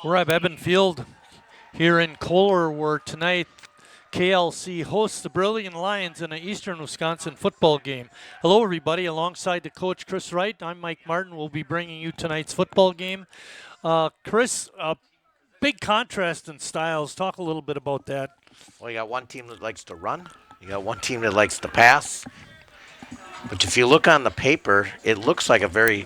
We're at Eben Field here in Kohler, where tonight KLC hosts the Brillion Lions in an Eastern Wisconsin football game. Hello, everybody. Alongside the coach, Chris Wright, I'm Mike Martin. We'll be bringing you tonight's football game. Chris, big contrast in styles. Talk a little bit about that. Well, you got one team that likes to run. You got one team that likes to pass. But if you look on the paper, it looks like a very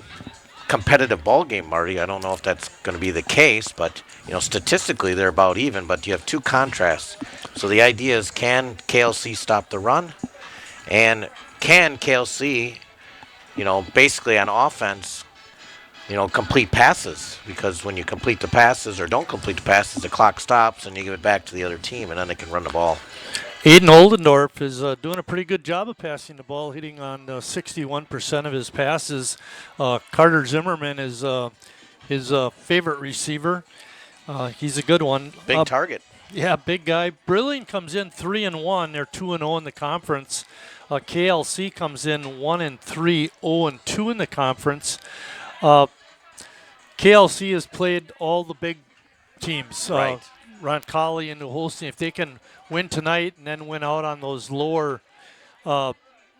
competitive ball game, Marty. I don't know if that's going to be the case, but statistically they're about even. But you have two contrasts. So the idea is, can KLC stop the run, and can KLC, basically on offense, complete passes? Because when you complete the passes or don't complete the passes, the clock stops and you give it back to the other team, and then they can run the ball. Aiden Oldendorf is doing a pretty good job of passing the ball, hitting on 61% of his passes. Carter Zimmerman is his favorite receiver. He's a good one. Big target. Yeah, big guy. Brillion comes in 3-1. They're 2-0 in the conference. KLC comes in 1-3, 0-2 in the conference. KLC has played all the big teams. Right. Roncalli and New Holstein. If they can win tonight and then win out on those lower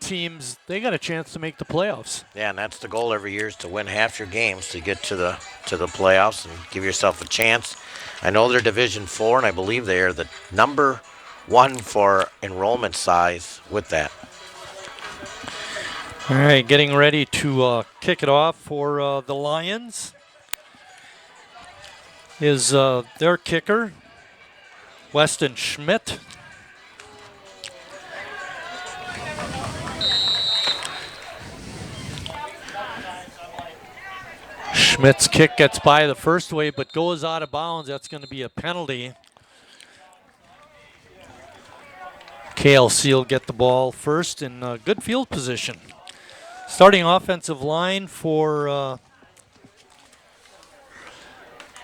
teams, they got a chance to make the playoffs. Yeah, and that's the goal every year, is to win half your games to get to the playoffs and give yourself a chance. I know they're Division 4, and I believe they are the number 1 for enrollment size with that. All right, getting ready to kick it off for the Lions is their kicker, Weston Schmidt. Schmidt's kick gets by the first wave but goes out of bounds. That's going to be a penalty. KLC will get the ball first in good field position. Starting offensive line for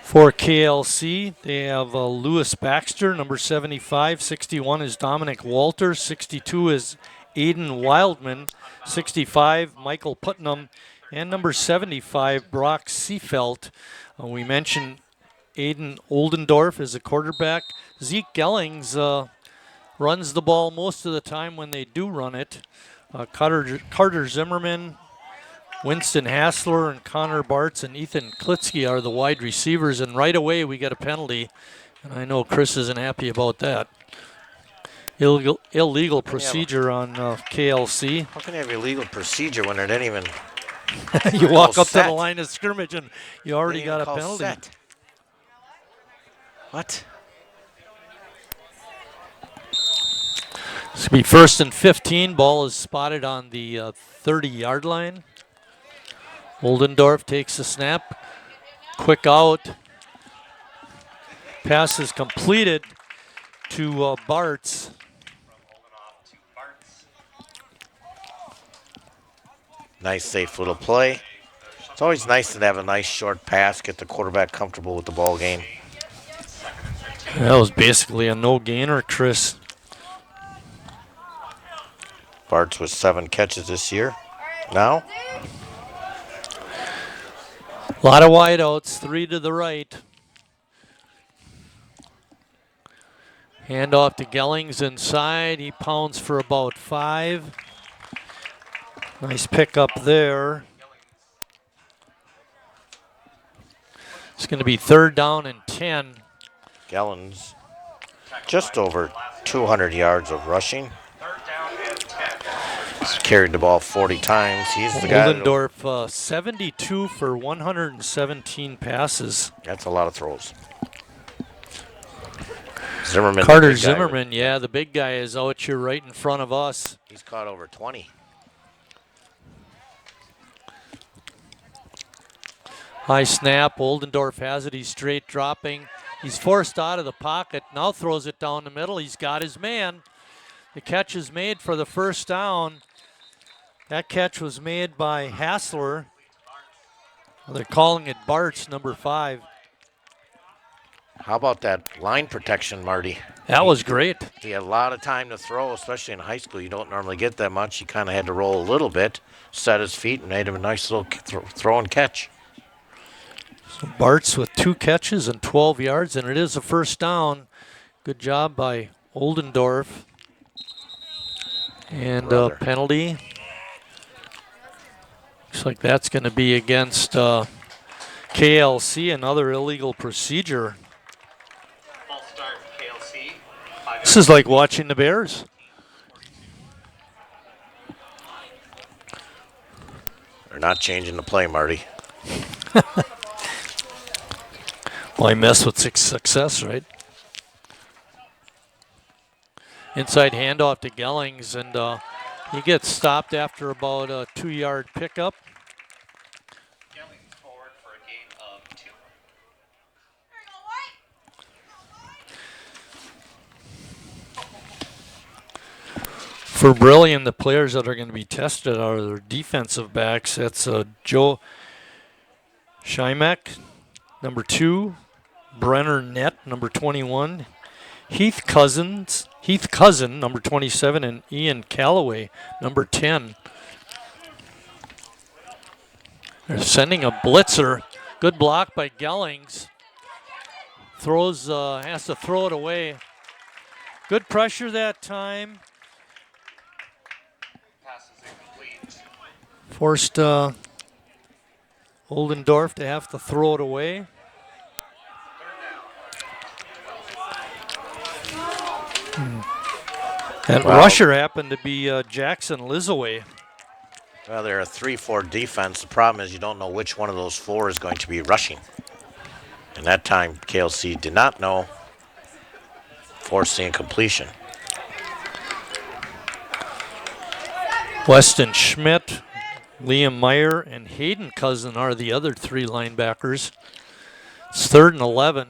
KLC, they have Lewis Baxter, number 75. 61 is Dominic Walter. 62 is Aiden Wildman. 65, Michael Putnam. And number 75, Brock Seafelt. We mentioned Aiden Oldendorf as a quarterback. Zeke Gellings runs the ball most of the time when they do run it. Carter Zimmerman, Winston Hassler, and Connor Bartz and Ethan Klitsky are the wide receivers. And right away we get a penalty. And I know Chris isn't happy about that. Illegal procedure on KLC. How can you have illegal procedure when it didn't even... You walk up to the line of scrimmage and you already got a penalty. Set. What? It's going to be 1st and 15. Ball is spotted on the 30-yard line. Oldendorf takes the snap. Quick out. Pass is completed to Bartz. Nice, safe little play. It's always nice to have a nice short pass, get the quarterback comfortable with the ball game. That was basically a no-gainer, Chris. Bartz with 7 catches this year. Now? A lot of wideouts, 3 to the right. Hand off to Gellings inside. He pounds for about 5. Nice pickup there. It's going to be 3rd down and 10. Gellings just over 200 yards of rushing. He's carried the ball 40 times. He's the guy. Oldendorf, 72 for 117 passes. That's a lot of throws. Zimmerman. Carter Zimmerman, yeah, the big guy is out here right in front of us. He's caught over 20. High snap. Oldendorf has it. He's straight dropping. He's forced out of the pocket. Now throws it down the middle. He's got his man. The catch is made for the 1st down. That catch was made by Hassler. They're calling it Bartz, number 5. How about that line protection, Marty? That was great. He had a lot of time to throw, especially in high school. You don't normally get that much. He kind of had to roll a little bit, set his feet, and made him a nice little throw and catch. So Bartz with 2 catches and 12 yards, and it is a first down. Good job by Oldendorf. And a penalty. Looks like that's going to be against KLC, another illegal procedure. False start, KLC. This is like watching the Bears. They're not changing the play, Marty. Well, I mess with success, right? Inside handoff to Gellings, and he gets stopped after about a 2-yard pickup. Gellings forward for a gain of 2. For Brillion, the players that are going to be tested are their defensive backs. That's Joe Schimek, number 2, Brenner Nett, number 21, Heath Cousin, number 27, and Ian Calloway, number 10. They're sending a blitzer. Good block by Gellings. Has to throw it away. Good pressure that time. Pass is incomplete. Forced Oldendorf to have to throw it away. That rusher happened to be Jackson Lizaway. Well, they're a 3-4 defense. The problem is you don't know which one of those 4 is going to be rushing. And that time, KLC did not know, forced the incompletion. Weston Schmidt, Liam Meyer, and Hayden Cousin are the other 3 linebackers. It's 3rd and 11.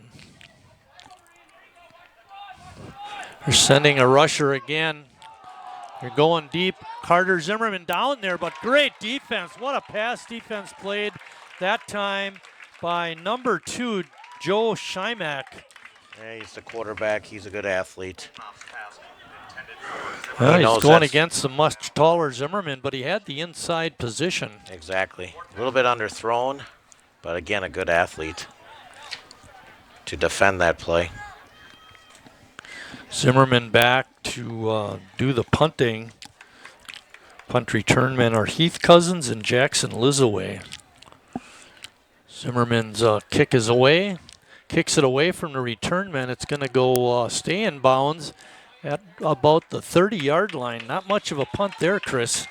They're sending a rusher again. They're going deep. Carter Zimmerman down there, but great defense. What a pass defense played that time by number 2, Joe Schimek. Yeah, he's the quarterback. He's a good athlete. Well, he's going against the much taller Zimmerman, but he had the inside position. Exactly. A little bit underthrown, but again, a good athlete to defend that play. Zimmerman back to do the punting. Punt return men are Heath Cousins and Jackson Lizaway. Zimmerman's kick is away. Kicks it away from the return man. It's going to go stay in bounds at about the 30-yard line. Not much of a punt there, Chris.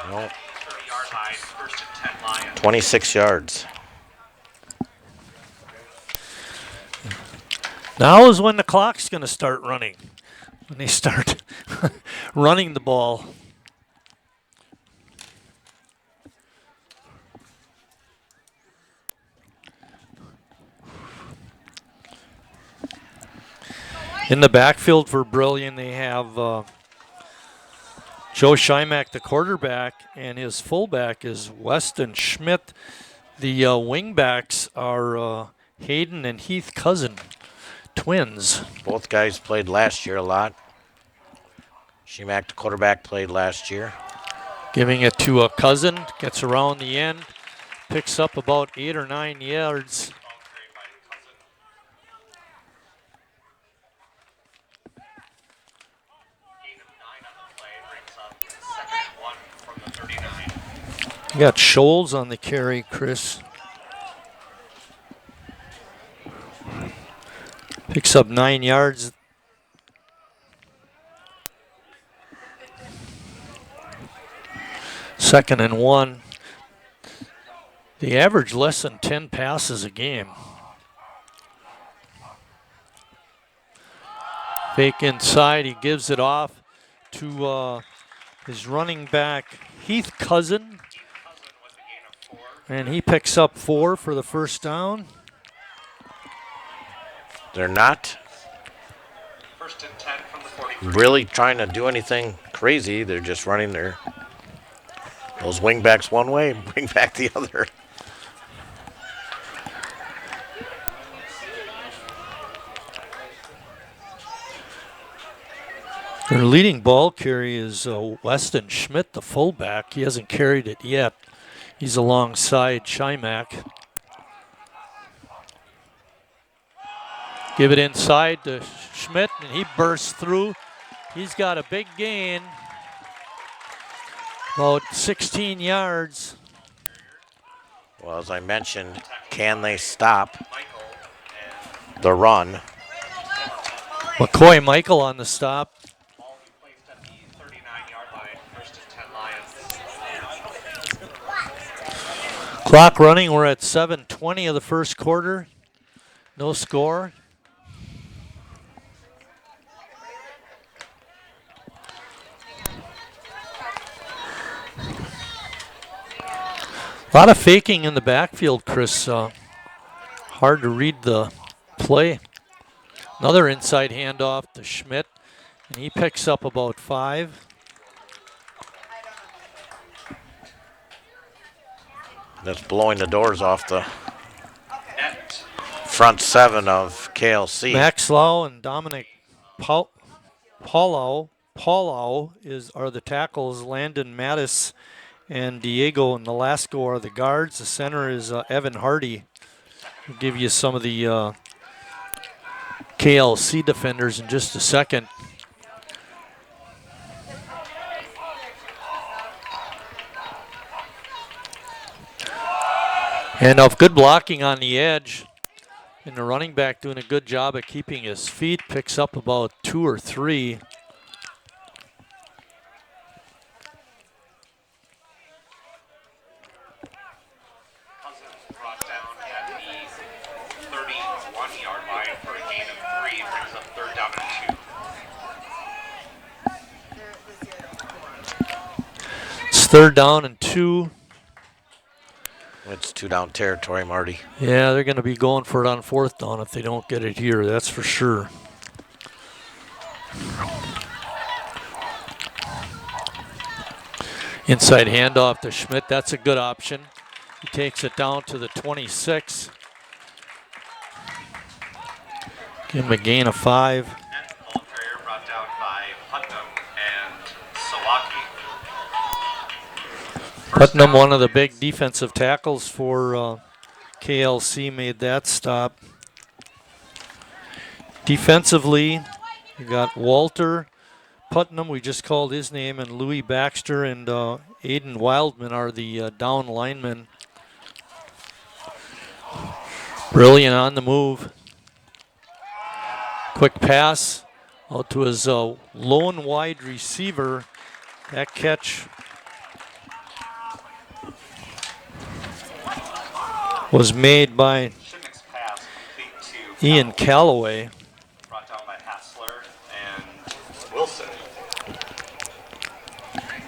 No. 30-yard line, 1st and 10 Lions. 26 yards. Now is when the clock's going to start running. When they start running the ball. In the backfield for Brillion, they have Joe Schimek, the quarterback, and his fullback is Weston Schmidt. The wingbacks are Hayden and Heath Cousin, twins. Both guys played last year a lot. Shemak, the quarterback, played last year. Giving it to a Cousin, gets around the end, picks up about 8 or 9 yards. You got Scholes on the carry, Chris. Picks up 9 yards. Second and 1. They average less than 10 passes a game. Fake inside, he gives it off to his running back, Heath Cousin. And he picks up 4 for the first down. They're not 1st and 10 from the 43. really trying to do anything crazy. They're just running those wingbacks one way, wingback the other. Their leading ball carry is Weston Schmidt, the fullback. He hasn't carried it yet. He's alongside Schimek. Give it inside to Schmidt, and he bursts through. He's got a big gain, about 16 yards. Well, as I mentioned, can they stop Michael and the run? McCoy Michael on the stop. ball he placed at the 39-yard line. First and 10 Lions. Clock running. We're at 7:20 of the first quarter. No score. A lot of faking in the backfield, Chris. Hard to read the play. Another inside handoff to Schmidt, and he picks up about 5. That's blowing the doors off the Net. front 7 of KLC. Max Lau and Dominic Paulo are the tackles. Landon Mattis and Diego Nolasco are the guards. The center is Evan Hardy. We'll give you some of the KLC defenders in just a second. And good blocking on the edge. And the running back doing a good job at keeping his feet. Picks up about 2 or 3. Brought down at the 31-yard line for a gain of 3. Brings up third down and 2. It's 3rd down and 2. It's 2 down territory, Marty. Yeah, they're going to be going for it on 4th down if they don't get it here, that's for sure. Inside handoff to Schmidt, that's a good option. He takes it down to the 26. Give him a gain of 5. And ball carrier brought down by Putnam and Sawaki. Putnam, one of the big defensive tackles for KLC, made that stop. Defensively, you got Walter Putnam, we just called his name, and Louis Baxter and Aiden Wildman are the down linemen. Brillion on the move. Quick pass out to his lone wide receiver. That catch was made by Shimmick's pass complete to Ian Calloway. brought down by Hassler and Wilson.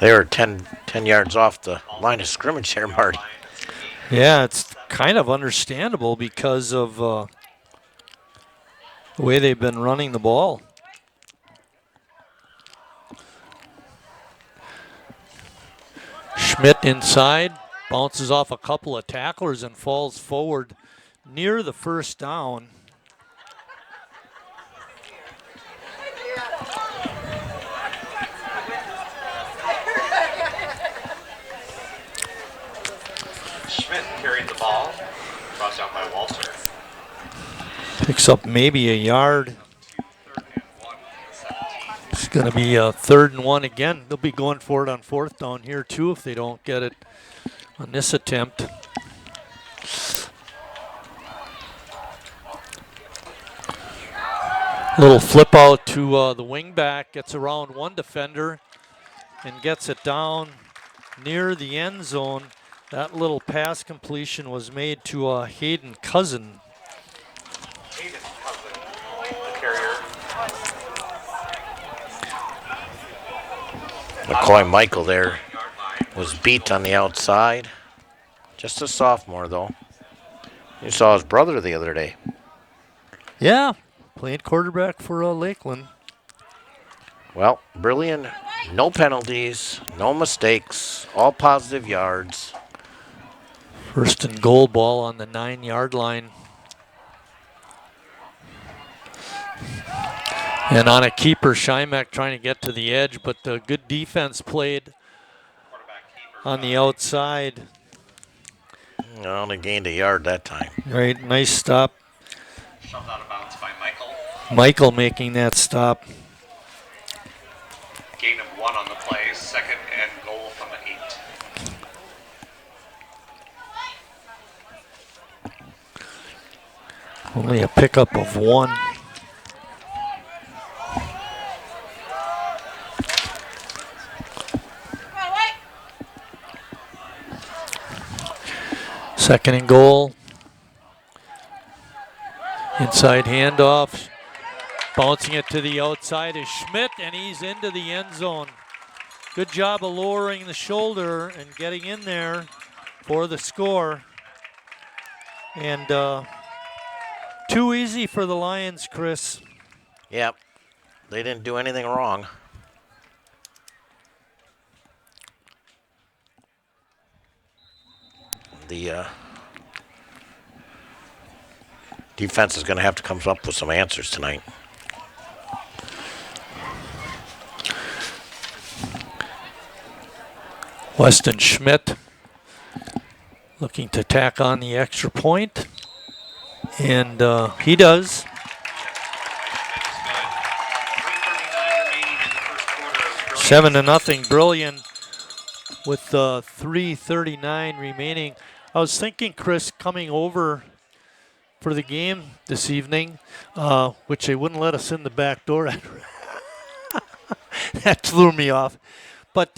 They were 10 yards off the line of scrimmage there, Marty. Yeah, it's kind of understandable because of the way they've been running the ball. Schmidt inside, bounces off a couple of tacklers and falls forward near the 1st down. Schmidt carried the ball, brought down by Walter. Picks up maybe a yard. 3rd and 1, 17. It's going to be a 3rd and 1 again. They'll be going for it on 4th down here too if they don't get it on this attempt. Little flip out to the wing back, gets around one defender and gets it down near the end zone. That little pass completion was made to Hayden Cousin. Hayden Cousin, the carrier. McCoy Michael there Yard line. was beat on the outside. Just a sophomore, though. You saw his brother the other day. Yeah, playing quarterback for Lakeland. Well, Brillion, no penalties, no mistakes, all positive yards. 1st and goal, ball on the 9-yard line. And on a keeper, Shymack trying to get to the edge, but the good defense played Quarterback keeper. on the outside. Only gained a yard that time. Right, nice stop. Shoved out of bounds by Michael. Michael making that stop. Gain of 1 on the play, second and goal from the 8. Only a pickup of 1. Second and goal. Inside handoff. Bouncing it to the outside is Schmidt, and he's into the end zone. Good job of lowering the shoulder and getting in there for the score. And too easy for the Lions, Chris. Yep. They didn't do anything wrong. The defense is going to have to come up with some answers tonight. Weston Schmidt looking to tack on the extra point. And he does. 7-0, Brillion with 3:39 remaining. I was thinking, Chris, coming over for the game this evening, which they wouldn't let us in the back door. That threw me off. But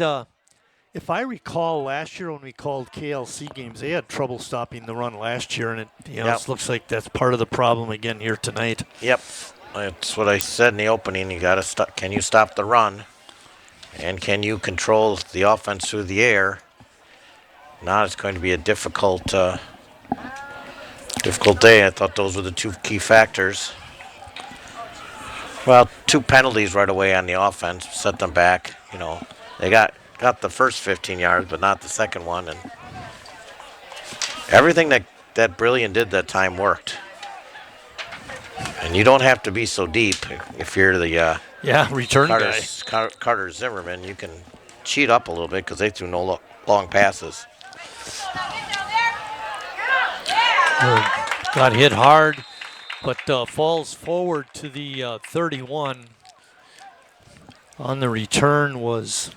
if I recall, last year when we called KLC games, they had trouble stopping the run last year, and it looks like that's part of the problem again here tonight. Yep, that's what I said in the opening. You got to stop. Can you stop the run, and can you control the offense through the air? Now it's going to be a difficult day. I thought those were the two key factors. Well, 2 penalties right away on the offense set them back. They got the first 15 yards, but not the second one. And everything that Brillion did that time worked. And you don't have to be so deep if you're the return guy. Carter Zimmerman. You can cheat up a little bit because they threw no long passes. Got hit hard, but falls forward to the 31. On the return was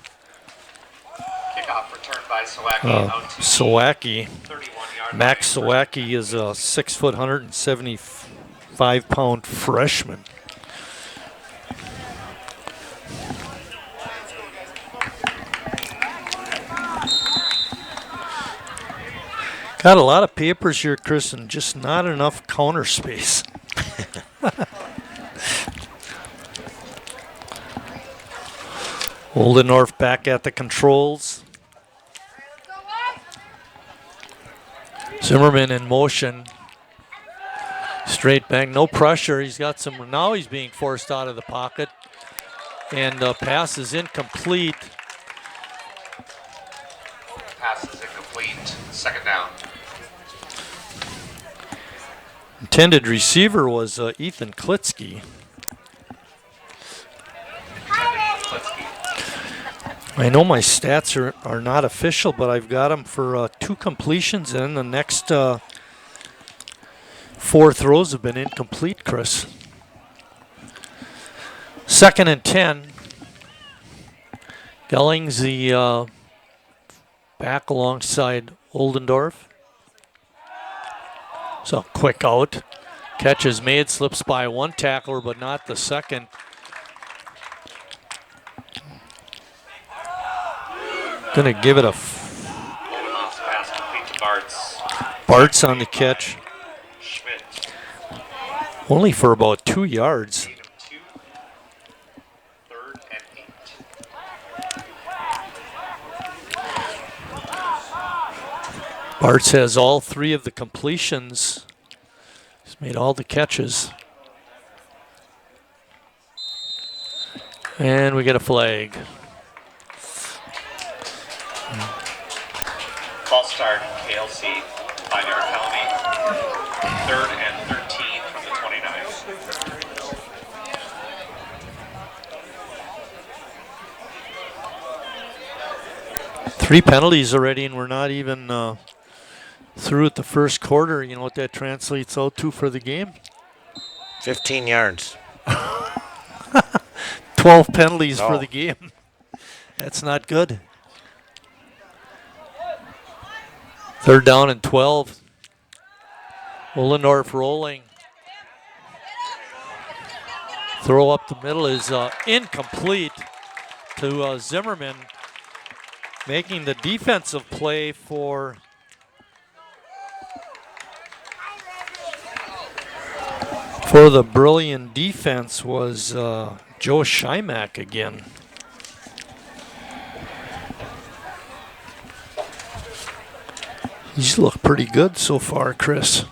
Kickoff returned by Sawacki. Sawacki. 31-yard Max line. Sawacki is a 6 foot, 175-pound freshman. Got a lot of papers here, Chris, and just not enough counter space. Oldendorf back at the controls. Zimmerman in motion. Straight back, no pressure. He's got some, now he's being forced out of the pocket. And pass is incomplete. Pass is incomplete. Second down. Intended receiver was Ethan Klitsky. I know my stats are not official, but I've got him for 2 completions, and the next 4 throws have been incomplete, Chris. 2nd and 10. Gellings the back alongside Oldendorf. So quick out. Catch is made, slips by 1 tackler, but not the second. Gonna give it a Pass complete to Bartz. Bartz on the catch. Schmidt. Only for about 2 yards. Gain of 2. 3rd and 8. Bartz has all 3 of the completions. He's made all the catches. And we get a flag. False start, KLC. 5-yard penalty. 3rd and 13 from the 29. 3 penalties already, and we're not even through at the first quarter. You know what that translates out to for the game? 15 yards. 12 penalties for No. the game. That's not good. 3rd down and 12. Ohlendorf rolling. Throw up the middle is incomplete to Zimmerman, making the defensive play for the Brillion defense was Joe Schimak again. He's looked pretty good so far, Chris.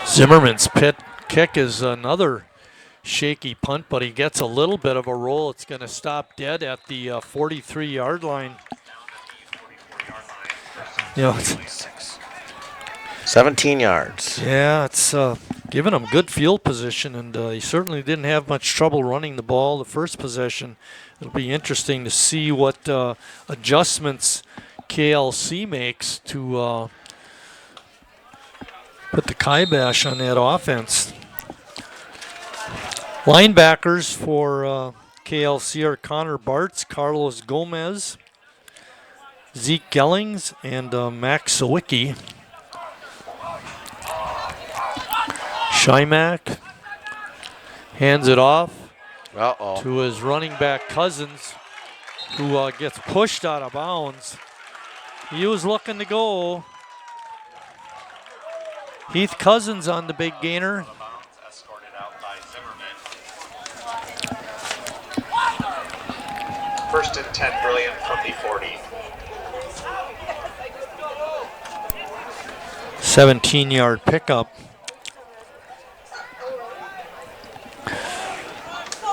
Zimmerman's kick is another shaky punt, but he gets a little bit of a roll. It's going to stop dead at the 43-yard line. Yeah, 17 yards. Yeah, it's giving him good field position, and he certainly didn't have much trouble running the ball the first possession. It'll be interesting to see what adjustments KLC makes to put the kibosh on that offense. Linebackers for KLC are Connor Bartz, Carlos Gomez, Zeke Gellings, and Max Sawicki. Schimak hands it off to his running back Cousins, who gets pushed out of bounds. He was looking to go. Heath Cousins on the big gainer. Escorted out by Zimmerman. 1st and 10, Brillion from the 40. 17-yard pickup.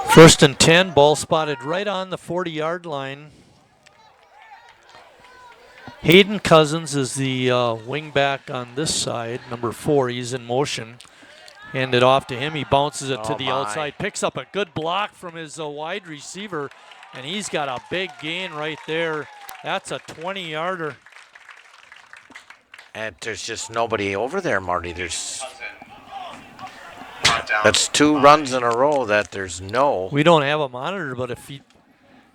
1st and 10, ball spotted right on the 40-yard line. Hayden Cousins is the wing back on this side, number 4. He's in motion. Hand it off to him. He bounces it to the outside, picks up a good block from his wide receiver, and he's got a big gain right there. That's a 20-yarder. And there's just nobody over there, Marty. That's 2 runs in a row that there's no. We don't have a monitor, but if he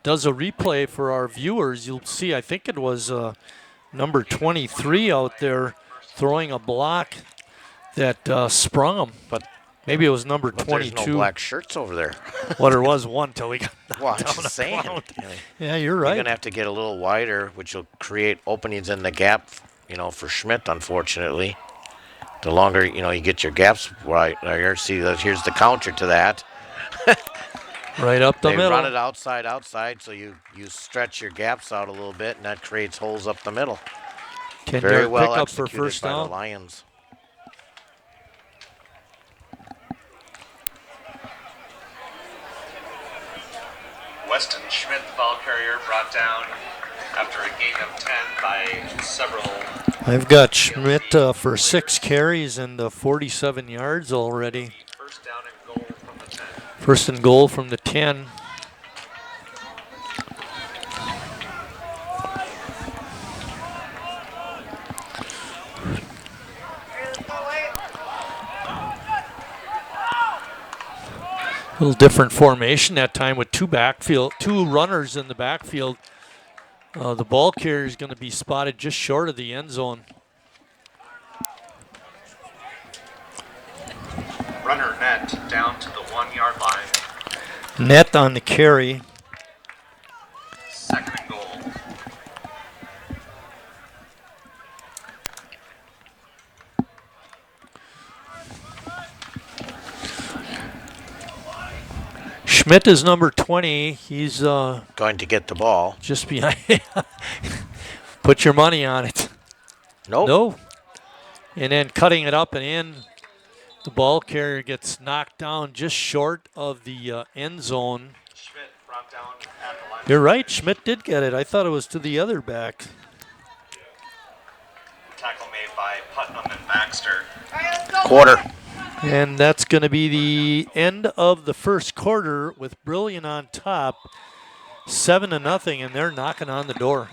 does a replay for our viewers, you'll see, I think it was number 23 out there throwing a block that sprung him. But maybe it was number 22. There's no black shirts over there. Well, there was one till he got knocked Well, I'm down just saying. Yeah, you're right. You're going to have to get a little wider, which will create openings in the gap, for Schmidt, unfortunately. The longer, you get your gaps right there. See, here's the counter to that. Right up the middle. They run it outside, so you stretch your gaps out a little bit, and that creates holes up the middle. 10-yard Very well pickup for executed first by down. the Lions. Weston Schmidt, the ball carrier, brought down after a gain of 10 by several. I've got Schmidt for 6 carries and 47 yards already. 1st down and goal from the 10. 1st and goal from the 10. A little different formation that time with 2 runners in the backfield. The ball carrier is going to be spotted just short of the end zone. Runner net down to the 1-yard line. Net on the carry. 2nd and goal. Schmidt is number 20. He's Going to get the ball. just behind. Put your money on it. Nope. No. And then cutting it up and in. The ball carrier gets knocked down just short of the end zone. Schmidt brought down at the line. You're right. Schmidt did get it. I thought it was to the other back. Tackle made by Putnam and Baxter. Quarter. And that's going to be the end of the first quarter with Brillion on top, 7-0, and they're knocking on the door.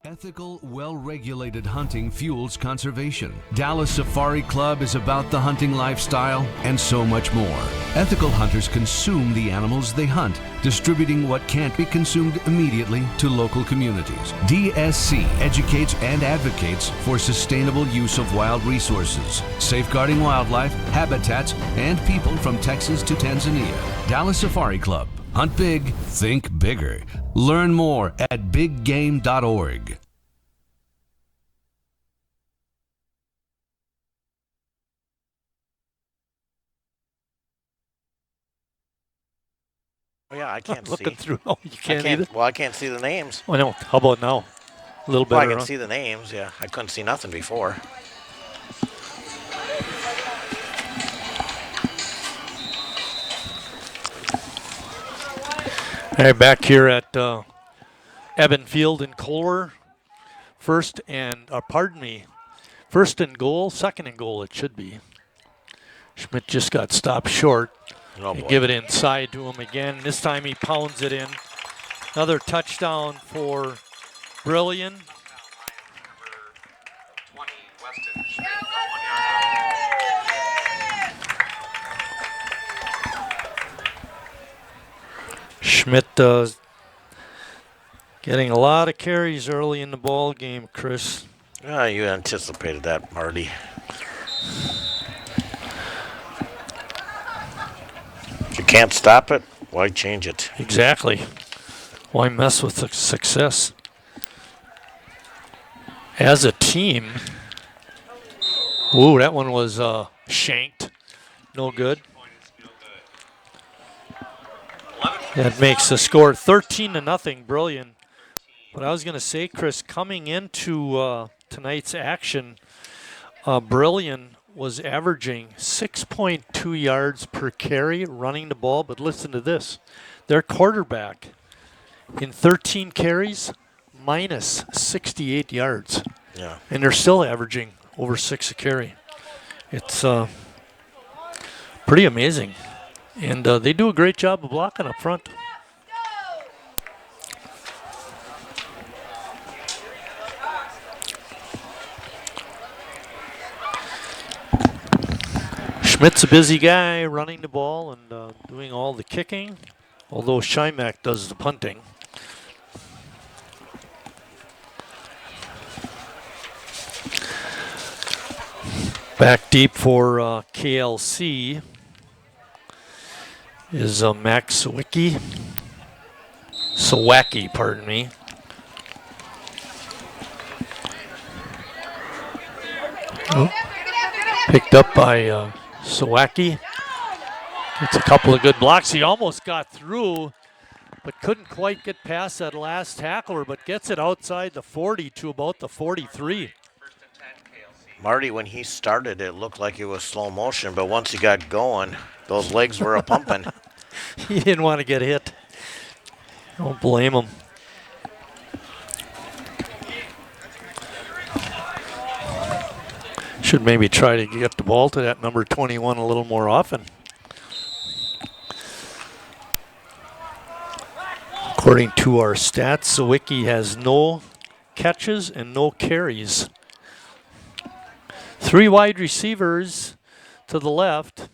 Ethical, well-regulated hunting fuels conservation. Dallas Safari Club is about the hunting lifestyle and so much more. Ethical hunters consume the animals they hunt, distributing what can't be consumed immediately to local communities. DSC educates and advocates for sustainable use of wild resources, safeguarding wildlife, habitats, and people from Texas to Tanzania. Dallas Safari Club. Hunt big, think bigger. Learn more at biggame.org. Oh, yeah, I can't Looking see. through. Oh, you can't either? Well, I can't see the names. Oh, no. How about now? A little Well, I better, can huh? see the names, yeah. I couldn't see nothing before. All right, back here at Eben Field in Kohler. First and goal, second and goal it should be. Schmidt just got stopped short. Oh, They boy. give it inside to him again. This time he pounds it in. Another touchdown for Brillion. Number 20, Weston Schmidt, 1 yard out. Schmidt getting a lot of carries early in the ball game, Chris. You anticipated that, Marty. If you can't stop it, why change it? Exactly. Why mess with the success? As a team, ooh, that one was shanked. No good. That makes the score 13-0, Brillion. But I was going to say, Chris, coming into tonight's action, Brillion was averaging 6.2 yards per carry running the ball. But listen to this. Their quarterback, in 13 carries, minus 68 yards. Yeah. And they're still averaging over 6 a carry. It's pretty amazing. And they do a great job of blocking up front. Schmidt's a busy guy running the ball and doing all the kicking, although Schimek does the punting. Back deep for KLC is Max Sawacki, pardon me. Picked up by Sawacki. Gets a couple of good blocks. He almost got through, but couldn't quite get past that last tackler, but gets it outside the 40 to about the 43. Marty, when he started, it looked like it was slow motion, but once he got going, those legs were a-pumping. He didn't want to get hit. Don't blame him. Should maybe try to get the ball to that number 21 a little more often. According to our stats, Sawicki has no catches and no carries. 3 wide receivers to the left.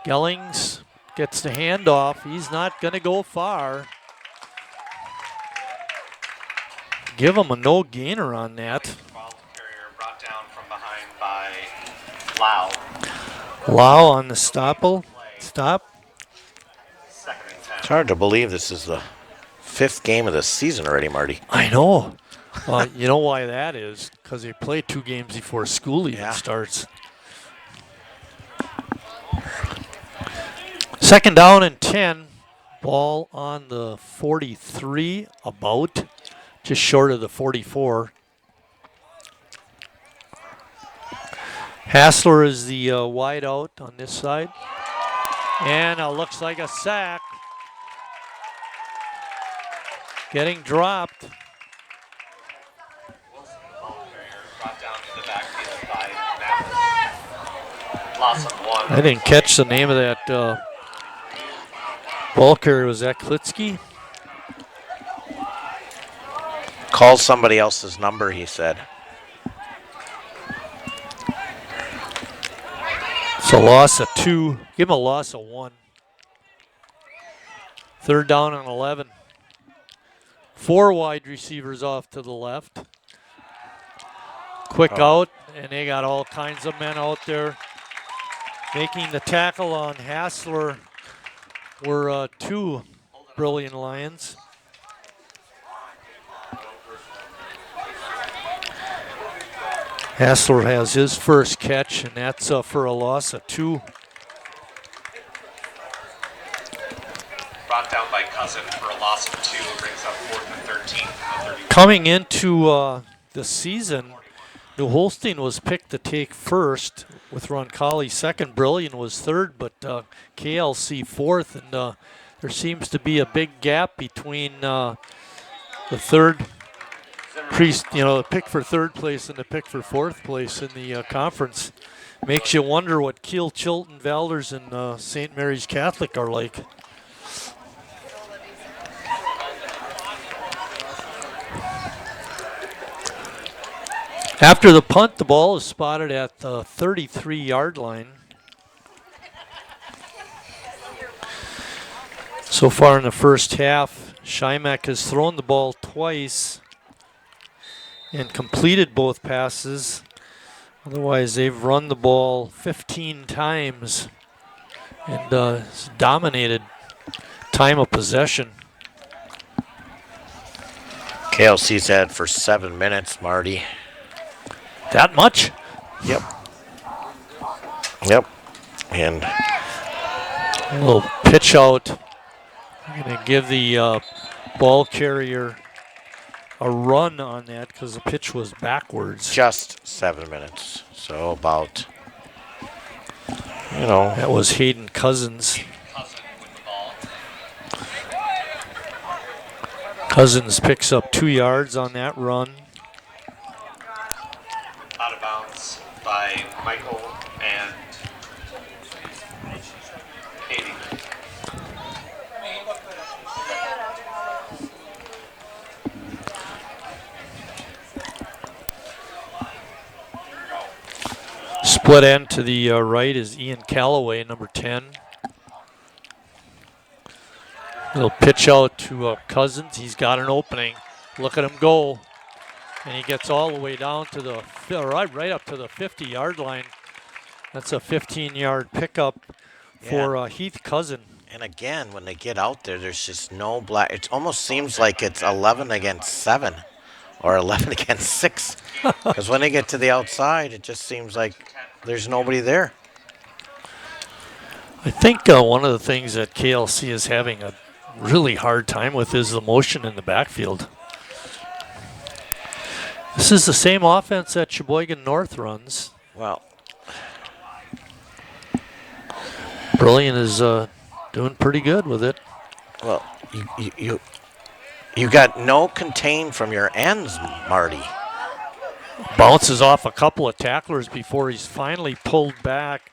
Gellings gets the handoff. He's not going to go far. Give him a no gainer on that. Brought down from behind by Lau. Lau on the stop. Second and 10. It's hard to believe this is the 5th game of the season already, Marty. I know. You know why that is? Because they play 2 games before school even starts. Second down and 10. Ball on the 43, about. Just short of the 44. Hassler is the wide out on this side. And it looks like a sack. Getting dropped. Wilson, the ball carrier, brought down to the backfield by Mathis. Loss of 1. I didn't catch the name of that ball carrier. Was that Klitsky? Call somebody else's number, he said. It's a loss of 2. Give him a loss of 1. 3rd down and 11. 4 wide receivers off to the left. Quick out, and they got all kinds of men out there. Making the tackle on Hassler were 2 Brillion Lions. Hassler has his first catch, and that's for a loss of 2. Brought down by Cousin for a loss of 2. Brings up 4th and 13 from the 31. Coming into the season, New Holstein was picked to take first with Roncalli second. Brillion was third, but KLC fourth, and there seems to be a big gap between the third. The pick for third place and the pick for fourth place in the conference. Makes you wonder what Kiel, Chilton, Valders, and St. Mary's Catholic are like. After the punt, the ball is spotted at the 33-yard line. So far in the first half, Shymack has thrown the ball twice and completed both passes. Otherwise, they've run the ball 15 times and dominated time of possession. KLC's had for 7 minutes, Marty. That much? Yep. And A little pitch out. I'm going to give the ball carrier a run on that because the pitch was backwards. just 7 minutes. So about, you know. That was Hayden Cousins. Cousin with the ball. Cousins picks up 2 yards on that run. Out of bounds by Michael and Katie. Split end to the right is Ian Calloway, number 10. Little pitch out to Cousins. He's got an opening. Look at him go. And he gets all the way down to the, right up to the 50-yard line. That's a 15-yard pickup for Heath Cousin. And again, when they get out there, there's just no black. It almost seems like it's 11 against 7 or 11 against 6. Because when they get to the outside, it just seems like there's nobody there. I think one of the things that KLC is having a really hard time with is the motion in the backfield. This is the same offense that Sheboygan North runs. Well, Brillion is doing pretty good with it. well, you got no contain from your ends, Marty. Bounces off a couple of tacklers before he's finally pulled back.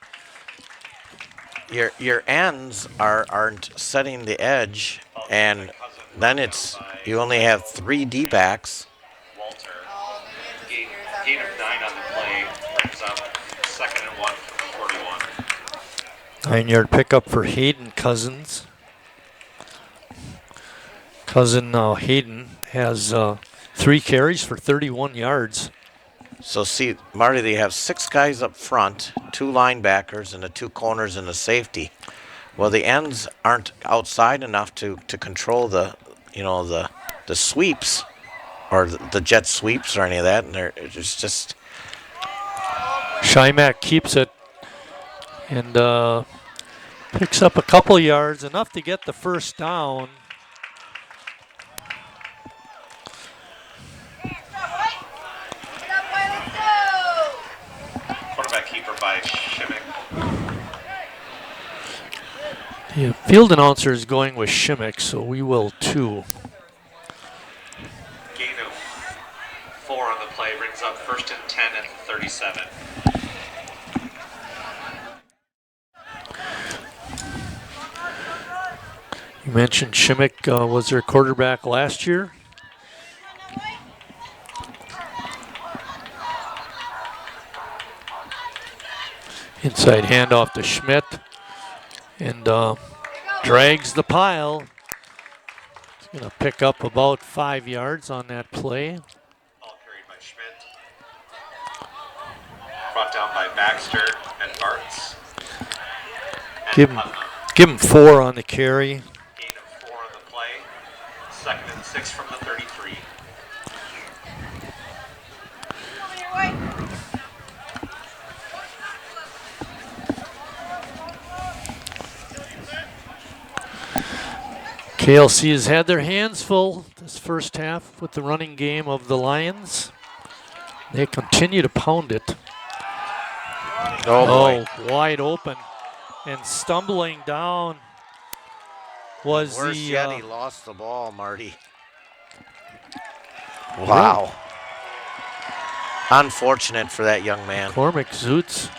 Your ends aren't setting the edge, and then it's you only have 3 D-backs. Walter. Gain of 9 on the play. Brings up 2nd and 1 from 41. 9-yard pickup for Hayden Cousins. Cousin Hayden has 3 carries for 31 yards. So see, Marty, they have 6 guys up front, 2 linebackers, and the 2 corners and the safety. Well, the ends aren't outside enough to control the sweeps or the jet sweeps or any of that, and it's just. Shymack keeps it and picks up a couple yards, enough to get the first down. Quarterback keeper The field announcer is going with Shimmick, so we will too. Gain of 4 on the play brings up 1st and 10 at the 37. You mentioned Shimmick was their quarterback last year. Inside handoff to Schmidt, and drags the pile. He's going to pick up about 5 yards on that play. Ball carried by Schmidt. Brought down by Baxter and Bartz. And Give him 4 on the carry. Gain of 4 on the play. 2nd and 6 from the 33. KLC has had their hands full this first half with the running game of the Lions. They continue to pound it. Oh, boy. Wide open. And stumbling down was Worse the... yet, he lost the ball, Marty. Wow. Unfortunate for that young man. Cormac Zoots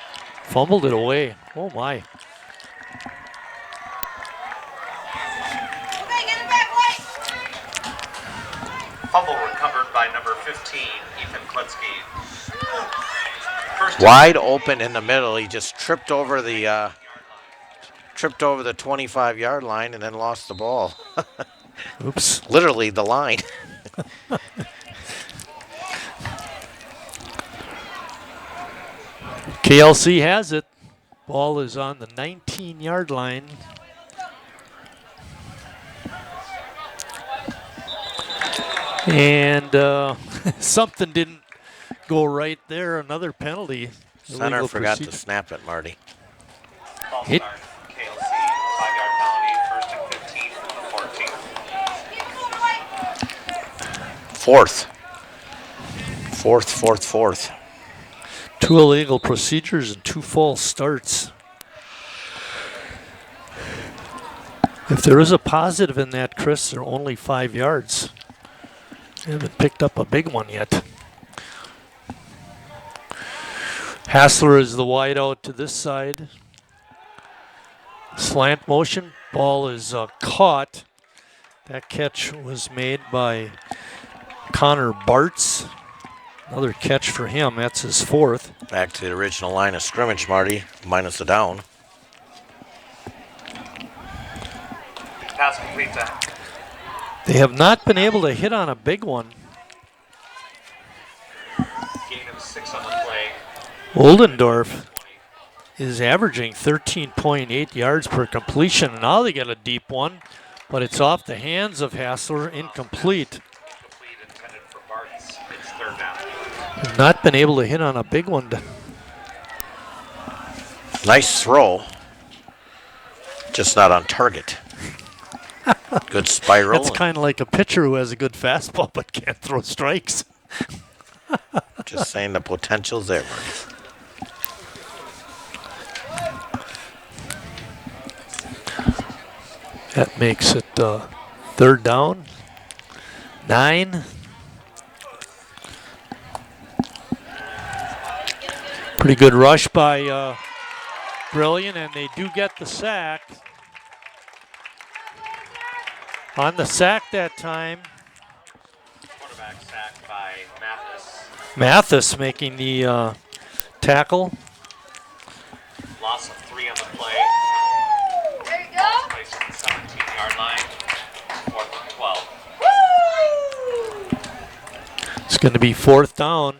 fumbled it away. Oh, my. Fumble recovered by number 15, Ethan Kletzky. Wide open in the middle. He just tripped over the 25-yard line and then lost the ball. Oops. Literally the line. KLC has it. Ball is on the 19-yard line. And something didn't go right there. Another penalty. Center Illegal forgot procedure. to snap it, Marty. False Hit. start. KLC, 5-yard penalty, 1st and 15 from the 14. Fourth. 2 illegal procedures and 2 false starts. If there is a positive in that, Chris, they're only 5 yards. They haven't picked up a big one yet. Hassler is the wide out to this side. Slant motion. Ball is caught. That catch was made by Connor Bartz. Another catch for him. That's his 4th. Back to the original line of scrimmage, Marty, minus the down. Pass complete to They have not been able to hit on a big one. gain of 6 on the play. Oldendorf is averaging 13.8 yards per completion. Now they get a deep one, but it's off the hands of Hassler, incomplete. Complete intended for Bartz. It's 3rd down. Have not been able to hit on a big one. Nice throw. Just not on target. Good spiral. That's kind of like a pitcher who has a good fastball but can't throw strikes. Just saying the potential's there, Marty. That makes it 3rd down. 9. Pretty good rush by Brillion, and they do get the sack. On the sack that time, Quarterback sacked by Mathis. Mathis making the tackle. Loss of 3 on the play. There you go. Placed on the 17-yard line. 4th and 12. It's going to be 4th down.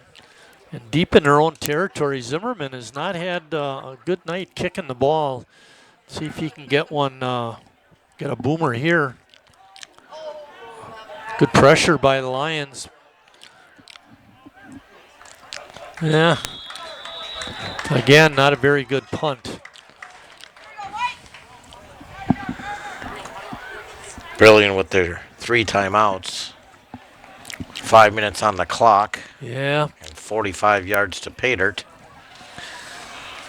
And deep in their own territory, Zimmerman has not had a good night kicking the ball. See if he can get one, get a boomer here. Good pressure by the Lions. Yeah. Again, not a very good punt. Brilliant with their 3 timeouts. 5 minutes on the clock. Yeah. And 45 yards to pay dirt.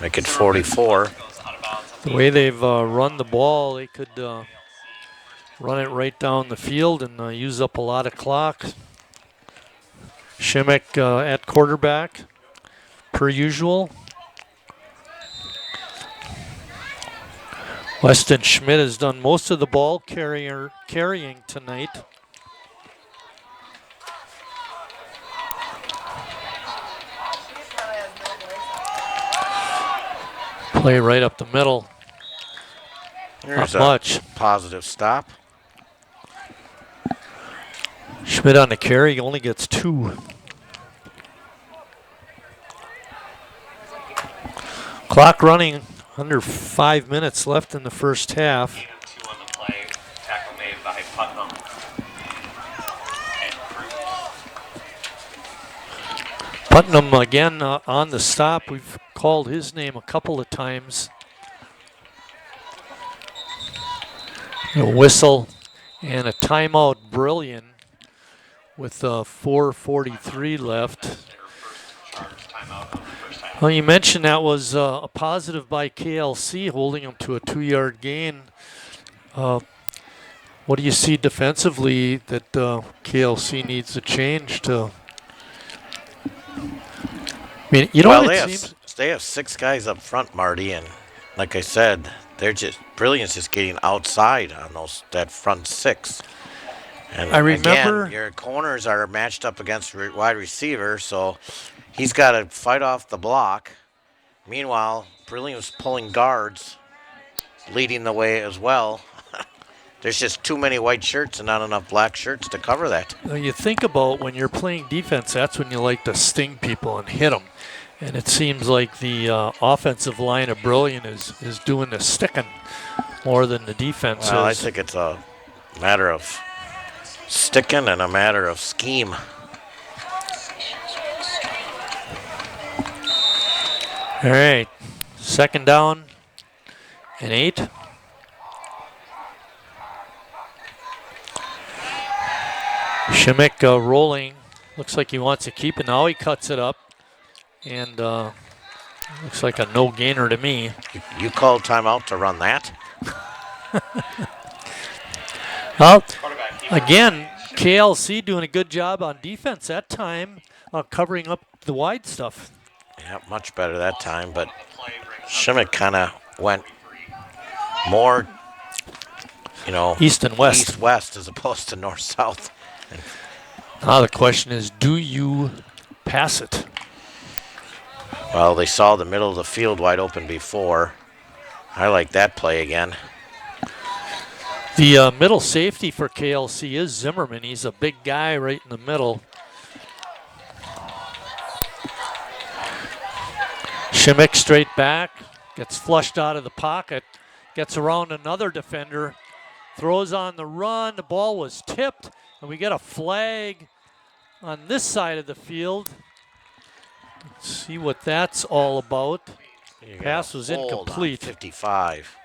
Make it 44. Goes out of bounds on The way they've run the ball, they could run it right down the field and use up a lot of clock. Shimmick at quarterback, per usual. Weston Schmidt has done most of the ball carrying tonight. Play right up the middle. There's Not much. a positive stop. Schmidt on the carry only gets 2. Clock running, under 5 minutes left in the first half. 2 on the play. Tackle made by Putnam. And Putnam again on the stop. We've called his name a couple of times. A whistle and a timeout, Brillion, with 4:43 left. Well, you mentioned that was a positive by KLC, holding them to a 2-yard gain. What do you see defensively that KLC needs to change to? I mean, you know Well, what it seems? they have 6 guys up front, Marty, and like I said, Brilliant's just getting outside on that front 6. And I remember again, your corners are matched up against wide receiver, so he's got to fight off the block. Meanwhile, Brilliant's pulling guards, leading the way as well. There's just too many white shirts and not enough black shirts to cover that. You think about when you're playing defense, that's when you like to sting people and hit them. And it seems like the offensive line of Brilliant is doing the sticking more than the defense Well, I is. think it's a matter of sticking and a matter of scheme. All right, 2nd down and 8. Shimmick rolling. Looks like he wants to keep it. Now he cuts it up. And looks like a no-gainer to me. You called timeout to run that? Well, again, KLC doing a good job on defense that time, covering up the wide stuff. Yeah, much better that time, but Shimmick kind of went more, East and west. east-west as opposed to north-south. Now the question is, do you pass it? Well, they saw the middle of the field wide open before. I like that play again. The middle safety for KLC is Zimmerman. He's a big guy right in the middle. Shimmick straight back, gets flushed out of the pocket, gets around another defender, throws on the run. The ball was tipped, and we get a flag on this side of the field. Let's see what that's all about. Pass was incomplete. 55.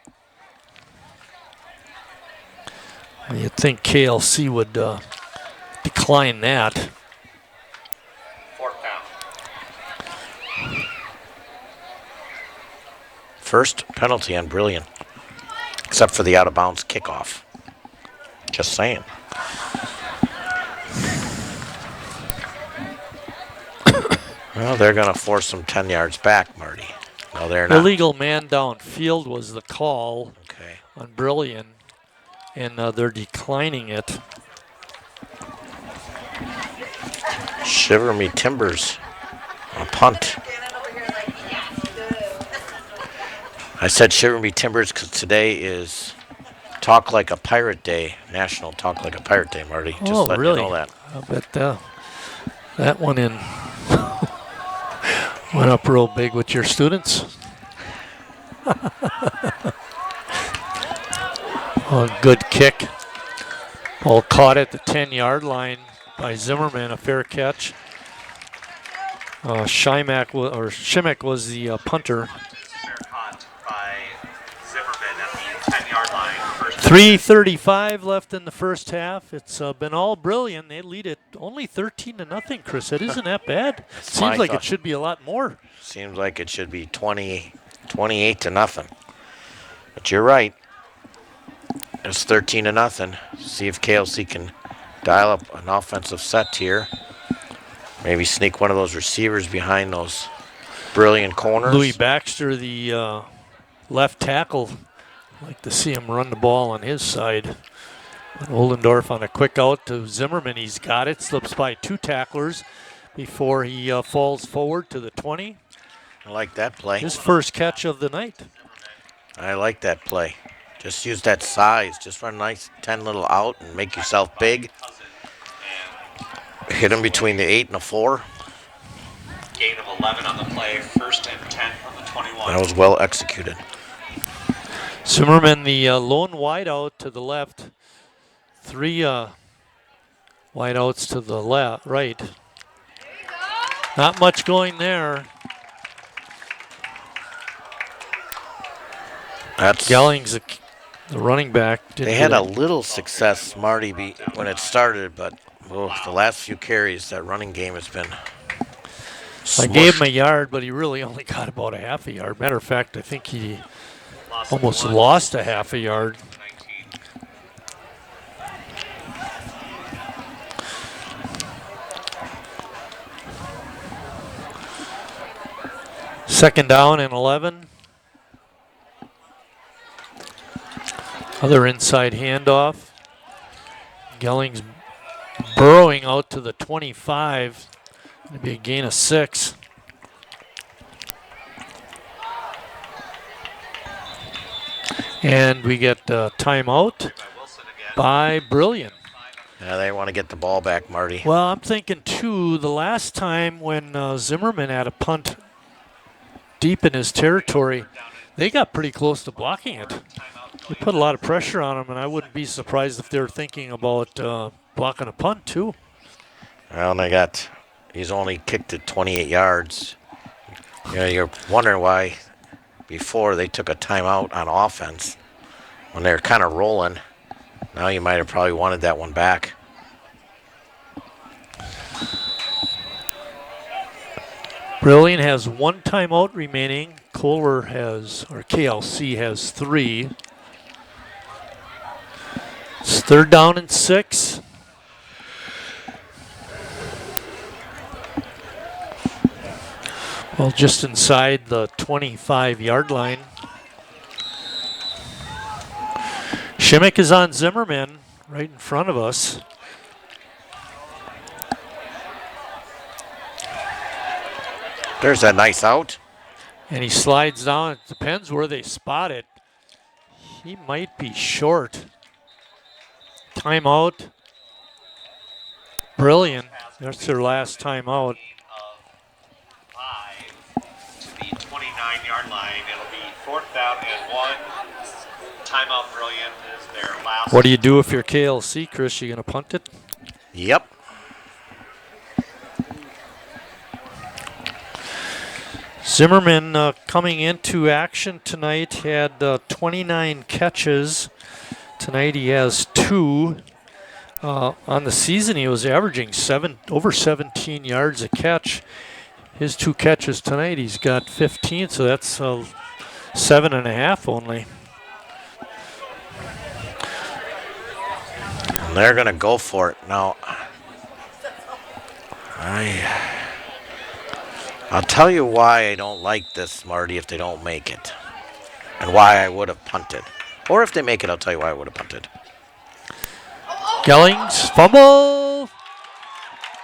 You'd think KLC would decline that. 4th down. First penalty on Brilliant, except for the out-of-bounds kickoff. Just saying. Well, they're going to force them 10 yards back, Marty. No, they're not. Illegal man downfield was the call Okay. on Brillion, and they're declining it. Shiver me timbers. A punt. I said shiver me timbers because today is Talk Like a Pirate Day, National Talk Like a Pirate Day, Marty. Just letting really? you know that. I bet that one went up real big with your students. A good kick. Ball caught at the 10-yard line by Zimmerman, a fair catch. Shimmick was the punter. Fair caught by Zimmerman at the 10-yard line. 3:35 left in the first half. It's been all Brilliant. They lead it only 13-0, Chris. That isn't that bad. Seems like it should be a lot more. Seems like it should be 28-0. But you're right. It's 13-0. See if KLC can dial up an offensive set here. Maybe sneak one of those receivers behind those brilliant corners. Louis Baxter, the left tackle, like to see him run the ball on his side. Oldendorf on a quick out to Zimmerman. He's got it. Slips by 2 tacklers before he falls forward to the 20. I like that play. His first catch of the night. I like that play. Just use that size. Just run a nice 10 little out and make yourself big. Hit him between the 8 and the 4. Gain of 11 on the play, 1st and 10 from the 21. That was well executed. Zimmerman, the lone wideout to the left. 3 wideouts to the left, right. Not much going there. That's Gelling's the running back. They had a little success, Marty, when it started, but the last few carries, that running game has been I gave him a yard, but he really only got about a half a yard. Matter of fact, I think he almost lost a half a yard. 2nd down and 11. Other inside handoff. Gelling's burrowing out to the 25. Going to be a gain of 6. And we get a timeout by Brillion. Yeah, they want to get the ball back, Marty. Well, I'm thinking, too, the last time when Zimmerman had a punt deep in his territory, they got pretty close to blocking it. They put a lot of pressure on him, and I wouldn't be surprised if they're thinking about blocking a punt, too. Well, he's only kicked it 28 yards. You're wondering why before they took a timeout on offense when they were kind of rolling. Now you might have probably wanted that one back. Brillion has 1 timeout remaining. KLC has 3. It's 3rd down and 6. Well, just inside the 25-yard line. Shimmick is on Zimmerman right in front of us. There's a nice out. And he slides down. It depends where they spot it. He might be short. Timeout. Brilliant. That's their last timeout. The 29-yard line. It'll be 4th down and 1. Timeout Brilliant is their last. What do you do if you're KLC, Chris? You going to punt it? Yep. Zimmerman coming into action tonight had 29 catches. Tonight he has 2. On the season he was averaging over 17 yards a catch. His 2 catches tonight he's got 15, so that's 7.5 only. And they're going to go for it. Now, I'll tell you why I don't like this, Marty, if they don't make it. And why I would have punted. Or if they make it, I'll tell you why I would have punted. Gelling's fumble.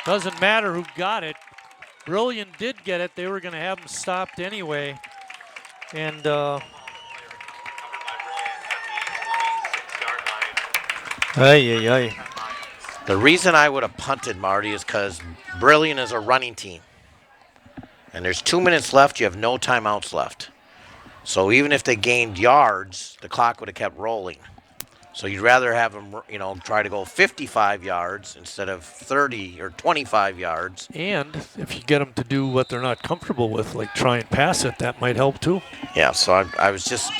Doesn't matter who got it. Brillion did get it. They were going to have him stopped anyway. And The reason I would have punted, Marty, is because Brillion is a running team. And there's 2 minutes left. You have no timeouts left. So even if they gained yards, the clock would have kept rolling. So you'd rather have them, try to go 55 yards instead of 30 or 25 yards. And if you get them to do what they're not comfortable with, like try and pass it, that might help too. Yeah, so I was just...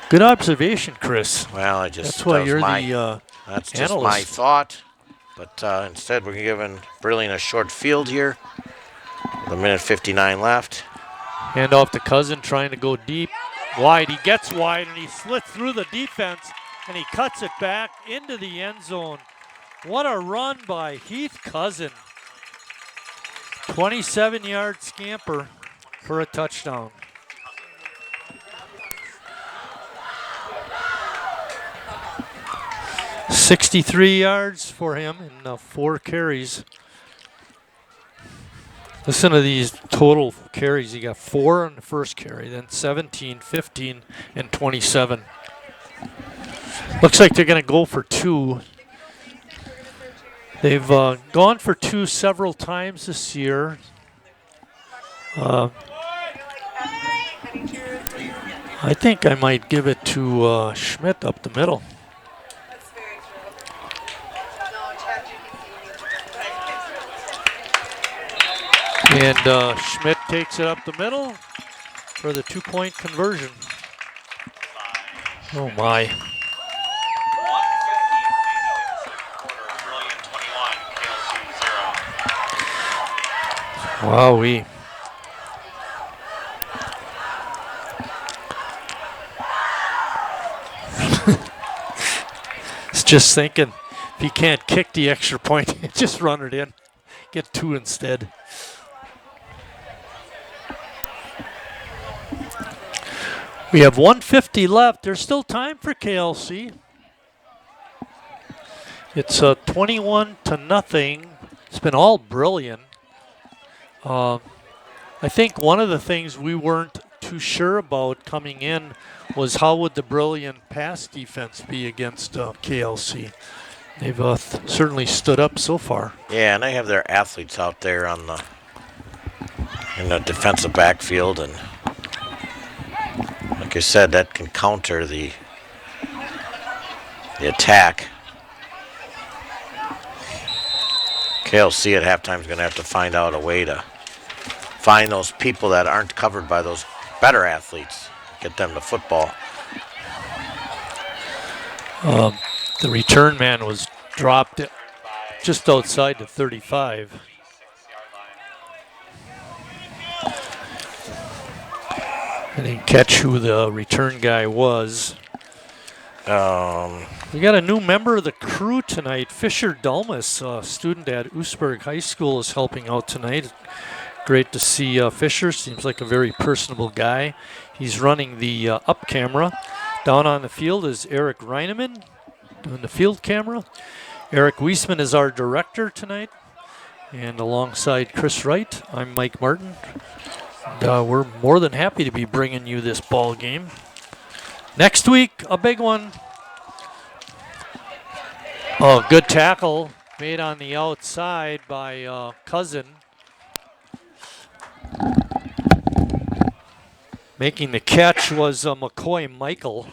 Good observation, Chris. Well, that's why you're the That's just analyst. my thought. But instead, we're giving Brillion a short field here. With 1:59 left. Hand off to Cousin, trying to go deep. Wide, he gets wide and he slits through the defense and he cuts it back into the end zone. What a run by Heath Cousin. 27-yard scamper for a touchdown. $63 yards for him in 4 carries. Listen to these total carries. He got 4 on the first carry, then 17, 15, and 27. Looks like they're going to go for 2. They've gone for 2 several times this year. I think I might give it to Schmidt up the middle. And Schmidt takes it up the middle for the 2-point conversion. Oh my. 1:50 remaining in the second quarter. Brillion 21, KLC 0. Wowee. It's just thinking, if you can't kick the extra point, just run it in. Get 2 instead. We have 1:50 left. There's still time for KLC. It's 21-0. It's been all Brillion. I think one of the things we weren't too sure about coming in was how would the Brillion pass defense be against KLC. They've certainly stood up so far. Yeah, and they have their athletes out there in the defensive backfield, and like I said, that can counter the attack. KLC at halftime is going to have to find out a way to find those people that aren't covered by those better athletes, get them to football. The return man was dropped just outside the 35. I didn't catch who the return guy was. We got a new member of the crew tonight. Fisher Dulmus, a student at Oostburg High School, is helping out tonight. Great to see Fisher. Seems like a very personable guy. He's running the up camera. Down on the field is Eric Reineman doing the field camera. Eric Wiesman is our director tonight. And alongside Chris Wright, I'm Mike Martin. And, we're more than happy to be bringing you this ball game. Next week, a big one. Oh, good tackle made on the outside by Cousin. Making the catch was McCoy Michael.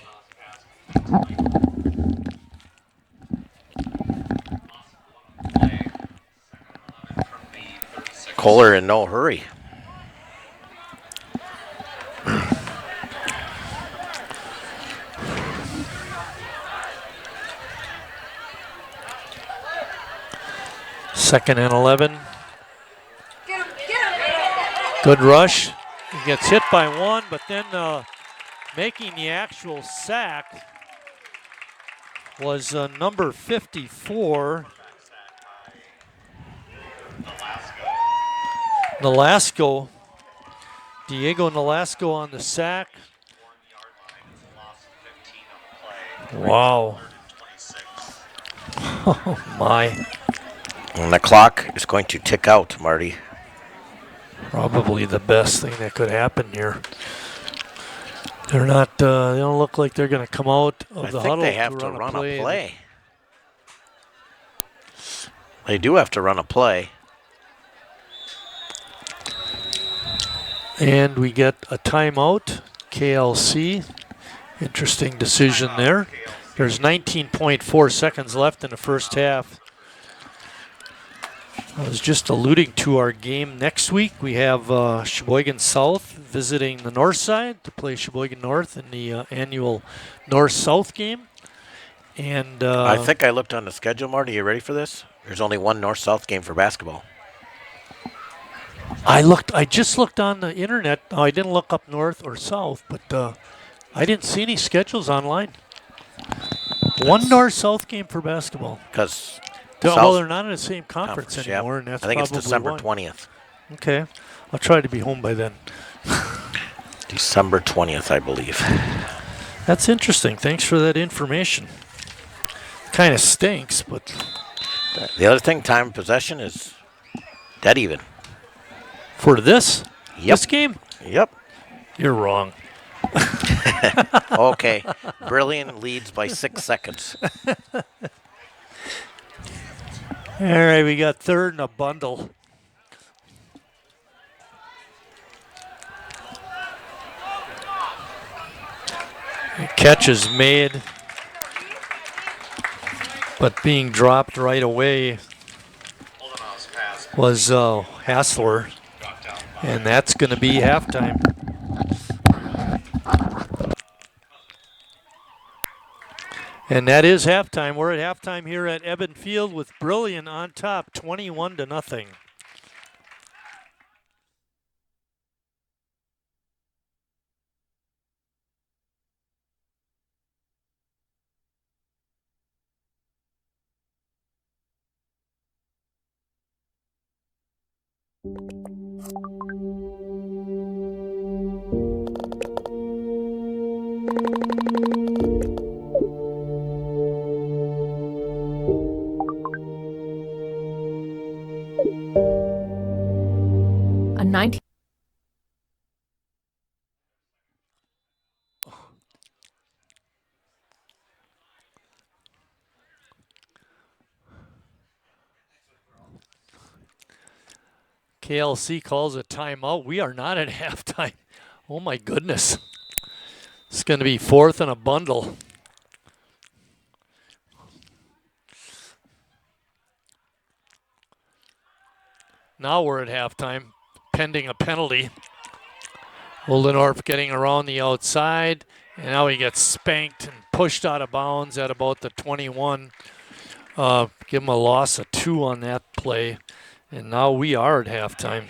Kohler in no hurry. Second and 11. Good rush. He gets hit by one, but then making the actual sack was number 54. Nolasco. Diego Nolasco on the sack. Wow. Oh my. And the clock is going to tick out, Marty. Probably the best thing that could happen here. They're not, they don't look like they're going to come out of the huddle. I think they have to run a play. They do have to run a play. And we get a timeout, KLC. Interesting decision there. There's 19.4 seconds left in the first half. I was just alluding to our game next week. We have Sheboygan South visiting the north side to play Sheboygan North in the annual North-South game. And I think I looked on the schedule, Marty. You ready for this? There's only one North-South game for basketball. I just looked on the internet. I didn't look up north or south, but I didn't see any schedules online. One north-south game for basketball. Because Well, they're not in the same conference anymore, yep. and that's I think it's probably December why. 20th. Okay, I'll try to be home by then. December 20th, I believe. That's interesting. Thanks for that information. Kind of stinks, but The other thing, time of possession is dead even. for this Yep. game, Yep. you're wrong. Okay. Brillion leads by 6 seconds. All right, we got third and a bundle. Catch is made, but being dropped right away was Hassler, and that's going to be halftime. And that is halftime. We're at halftime here at Eben Field with Brillion on top, 21-0. A 19 KLC calls a timeout. We are not at halftime. Oh my goodness. It's going to be fourth and a bundle. Now we're at halftime, pending a penalty. Oldendorf getting around the outside, and now he gets spanked and pushed out of bounds at about the 21. Give him a loss of 2 on that play, and now we are at halftime.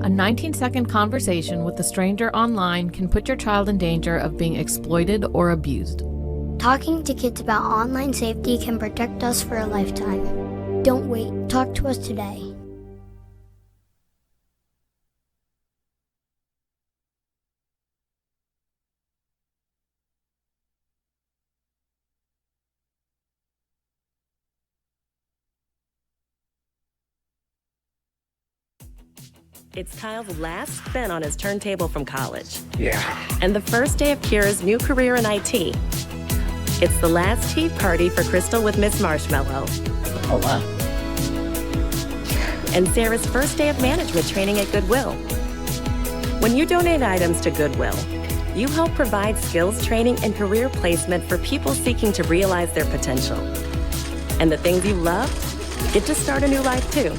A 19-second conversation with a stranger online can put your child in danger of being exploited or abused. Talking to kids about online safety can protect us for a lifetime. Don't wait. Talk to us today. It's Kyle's last spin on his turntable from college. Yeah. And the first day of Kira's new career in IT. It's the last tea party for Crystal with Miss Marshmallow. Oh, wow. And Sarah's first day of management training at Goodwill. When you donate items to Goodwill, you help provide skills training and career placement for people seeking to realize their potential. And the things you love get to start a new life too.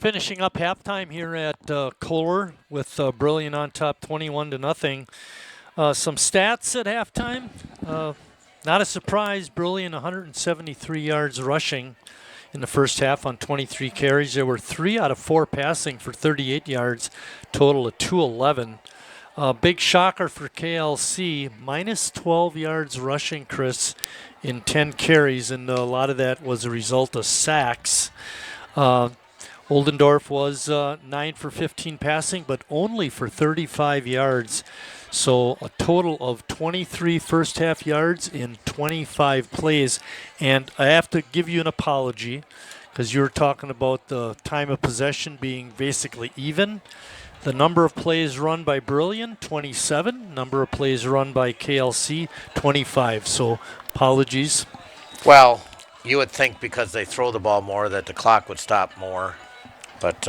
finishing up halftime here at Kohler with Brillion on top 21-0. Some stats at halftime. Not a surprise, Brillion 173 yards rushing in the first half on 23 carries. There were 3 out of 4 passing for 38 yards, total of 211. Big shocker for KLC, minus 12 yards rushing, Chris, in 10 carries, and a lot of that was a result of sacks. Oldendorf was 9 for 15 passing, but only for 35 yards. So a total of 23 first half yards in 25 plays. And I have to give you an apology because you were talking about the time of possession being basically even. The number of plays run by Brillion, 27. Number of plays run by KLC, 25. So apologies. Well, you would think because they throw the ball more that the clock would stop more. But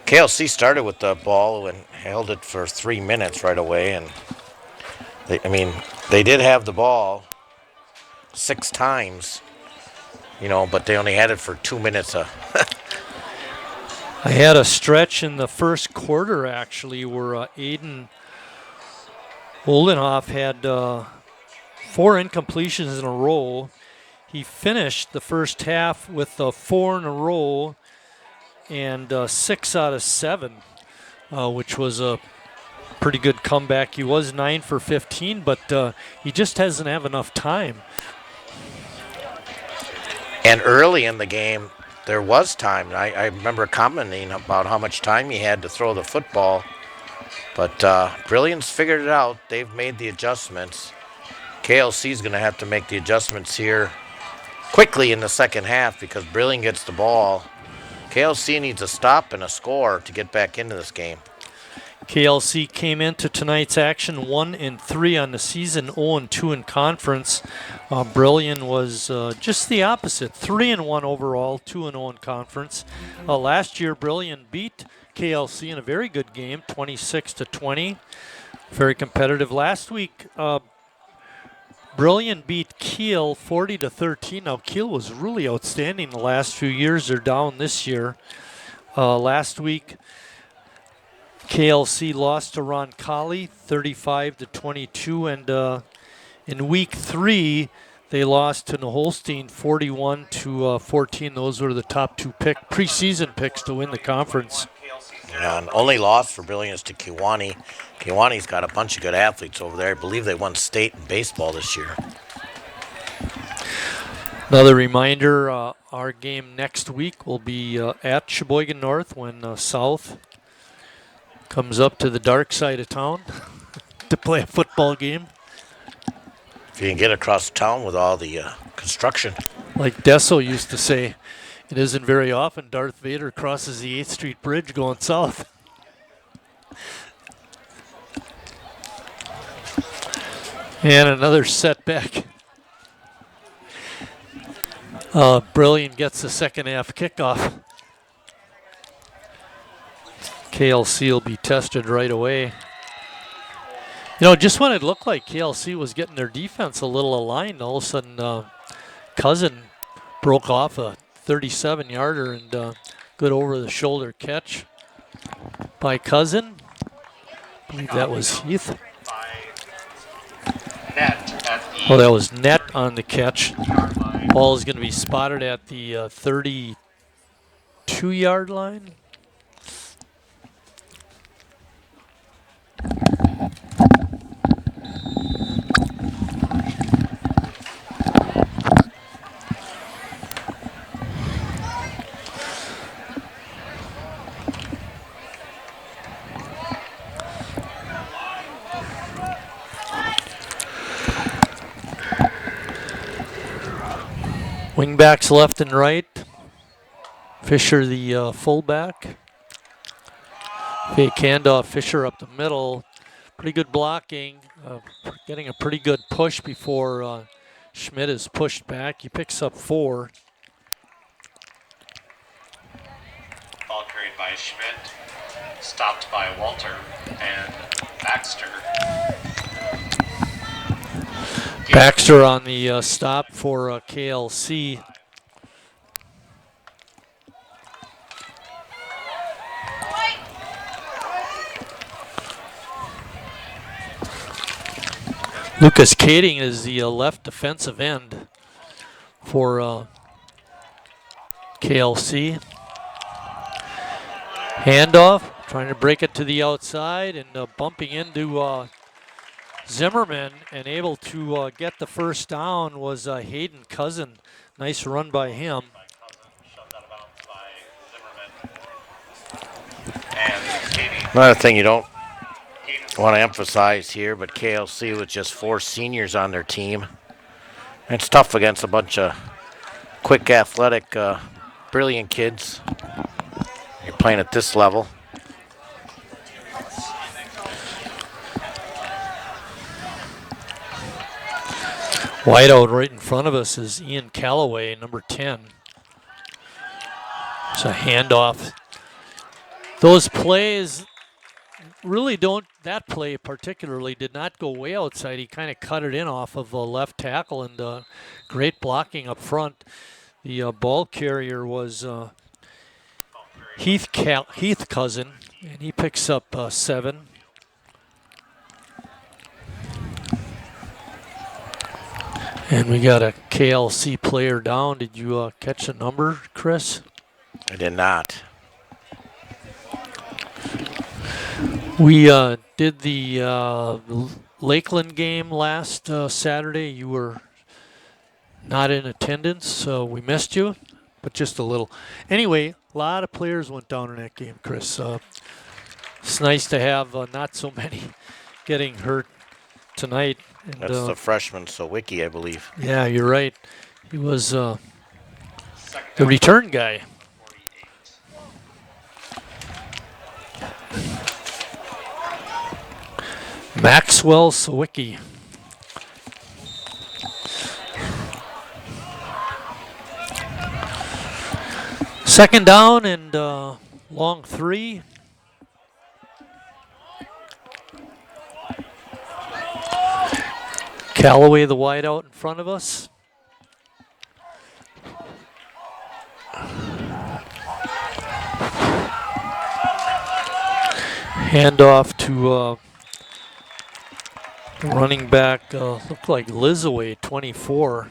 KLC started with the ball and held it for 3 minutes right away. And they did have the ball 6 times, but they only had it for 2 minutes. I had a stretch in the first quarter, actually, where Aiden Oldenhoff had 4 incompletions in a row. He finished the first half with 4 in a row and 6 out of 7, which was a pretty good comeback. He was 9 for 15, but he just doesn't have enough time. And early in the game, there was time. I remember commenting about how much time he had to throw the football. But Brillion's figured it out. They've made the adjustments. KLC's going to have to make the adjustments here quickly in the second half because Brillion gets the ball. KLC needs a stop and a score to get back into this game. KLC came into tonight's action 1-3 on the season, 0-2 in conference. Brillion was just the opposite, 3-1 overall, 2-0 in conference. Last year, Brillion beat KLC in a very good game, 26-20. Very competitive. Last week, Brillion beat Kiel 40-13. Now Kiel was really outstanding the last few years. They're down this year. Last week, KLC lost to Roncalli 35-22, and in week 3 they lost to Holstein 41-14. Those were the top 2 preseason picks to win the conference. And only loss for Brillion is to Kewanee. Kewanee's got a bunch of good athletes over there. I believe they won state in baseball this year. Another reminder, our game next week will be at Sheboygan North when South comes up to the dark side of town to play a football game. If you can get across town with all the construction. Like Desso used to say, it isn't very often Darth Vader crosses the 8th Street Bridge going south. And another setback. Brillion gets the second half kickoff. KLC will be tested right away. Just when it looked like KLC was getting their defense a little aligned, all of a sudden Cousin broke off a 37-yarder and good over-the-shoulder catch by Cousin. I believe that was Heath. Oh, that was Net on the catch. Ball is going to be spotted at the 32-yard line. Wingbacks left and right. Fisher the fullback. Fake handoff, Fisher up the middle. Pretty good blocking. Getting a pretty good push before Schmidt is pushed back. He picks up 4. Ball carried by Schmidt, stopped by Walter and Baxter. Baxter on the stop for KLC. Lucas Kading is the left defensive end for KLC. Handoff, trying to break it to the outside and bumping into Zimmerman, and able to get the first down was Hayden Cousin. Nice run by him. Another thing you don't want to emphasize here, but KLC with just 4 seniors on their team. It's tough against a bunch of quick, athletic, brilliant kids. You're playing at this level. Wide out right in front of us is Ian Calloway, number 10. It's a handoff. Those plays really don't, that play particularly did not go way outside. He kind of cut it in off of a left tackle, and great blocking up front. The ball carrier was Heath Cousin, and he picks up 7. And we got a KLC player down. Did you catch the number, Chris? I did not. We did the Lakeland game last Saturday. You were not in attendance, so we missed you, but just a little. Anyway, a lot of players went down in that game, Chris. It's nice to have not so many getting hurt tonight. And, that's the freshman, Sawicki, I believe. Yeah, you're right. He was the return guy. Maxwell Sawicki. Second down and long 3. Callaway, the wide out in front of us. Handoff to running back, looked like Lizaway, 24.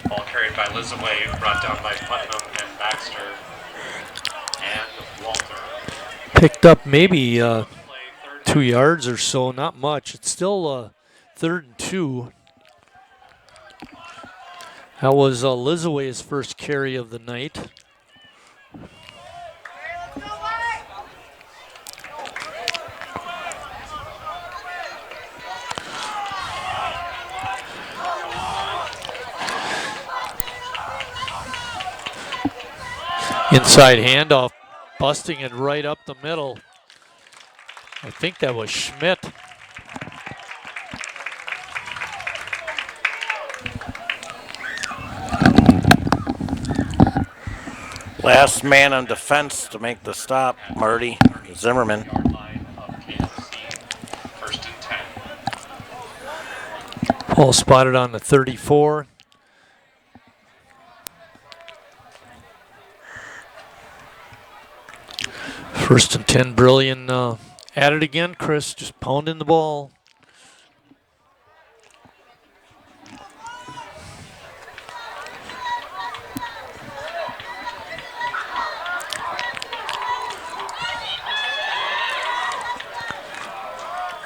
Ball carried by Lizaway, brought down by Putnam and Baxter and Walter. Picked up maybe 2 yards or so, not much. It's still 3rd and 2. That was Lizaway's first carry of the night. Inside handoff, busting it right up the middle. I think that was Schmidt. Last man on defense to make the stop, Marty Zimmerman. First and 10. Paul spotted on the 34. First and 10, Brillion at it again, Chris, just pounding the ball.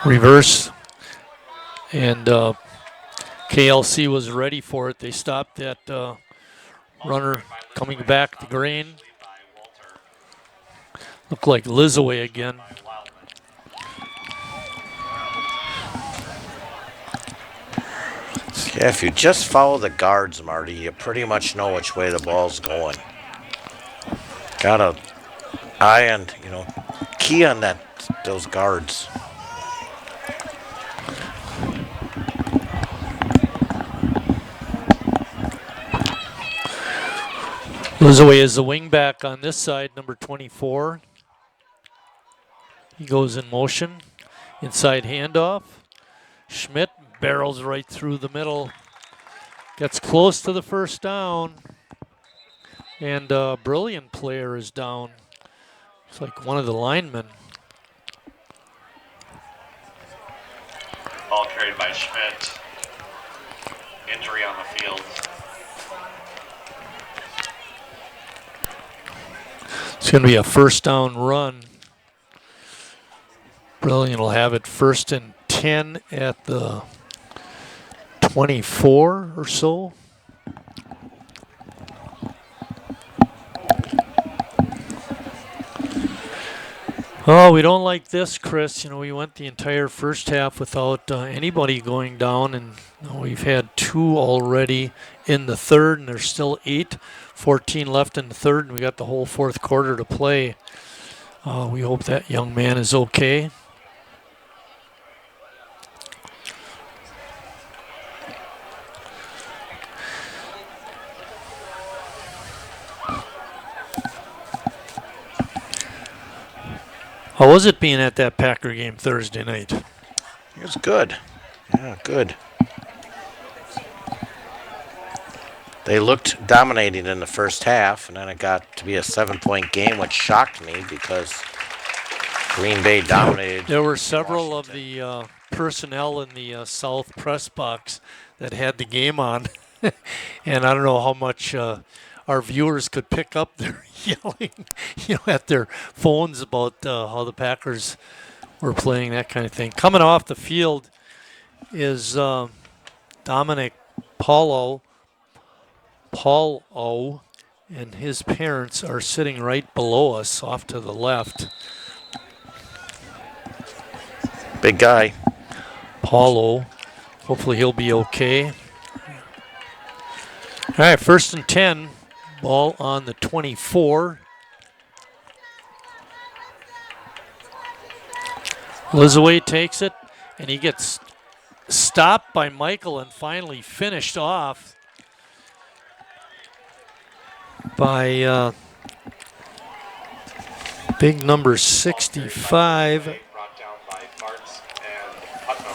Reverse, and KLC was ready for it. They stopped that runner coming back the grain. Looked like Lizaway again. Yeah, if you just follow the guards, Marty, you pretty much know which way the ball's going. Got a eye on, key on those guards. Lizaway is the wing back on this side, number 24. He goes in motion. Inside handoff. Schmidt barrels right through the middle. Gets close to the first down. And a Brillion player is down. It's like one of the linemen. carried by Schmidt. Injury on the field. It's going to be a first down run. Brillion will have it 1st and 10 at the 24 or so. Oh, we don't like this, Chris. You know, we went the entire first half without anybody going down, and we've had 2 already in the third, and there's still 14 left in the third, and we got the whole fourth quarter to play. We hope that young man is okay. How was it being at that Packer game Thursday night? It was good. Yeah, good. They looked dominating in the first half, and then it got to be a 7-point game, which shocked me because Green Bay dominated. There were several of the personnel in the South press box that had the game on, and I don't know how much our viewers could pick up their yelling, at their phones about how the Packers were playing, that kind of thing. Coming off the field is Dominic Paulo, and his parents are sitting right below us, off to the left. Big guy. Paulo. Hopefully he'll be okay. All right, 1st and 10. Ball on the 24. Lizaway takes it, and he gets stopped by Michael and finally finished off by big number 65. Brought down by Bartz and Putnam.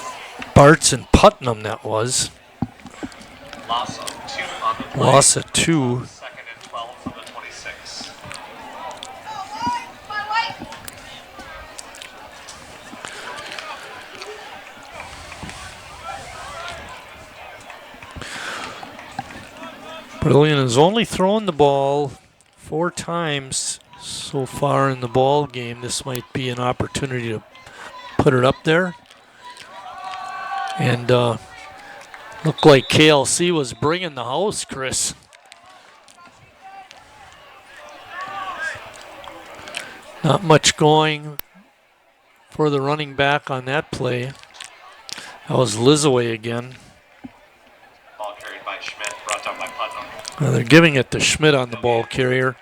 Bartz and Putnam, that was. Loss of 2 on the play. Loss of 2. 2nd and 12 from the 26. Brillion has only thrown the ball 4 times so far in the ball game. This might be an opportunity to put it up there. And looked like KLC was bringing the house, Chris. Not much going for the running back on that play. That was Lizaway again. Ball carried by Schmidt, brought down by Putnam. Well, they're giving it to Schmidt on the ball carrier.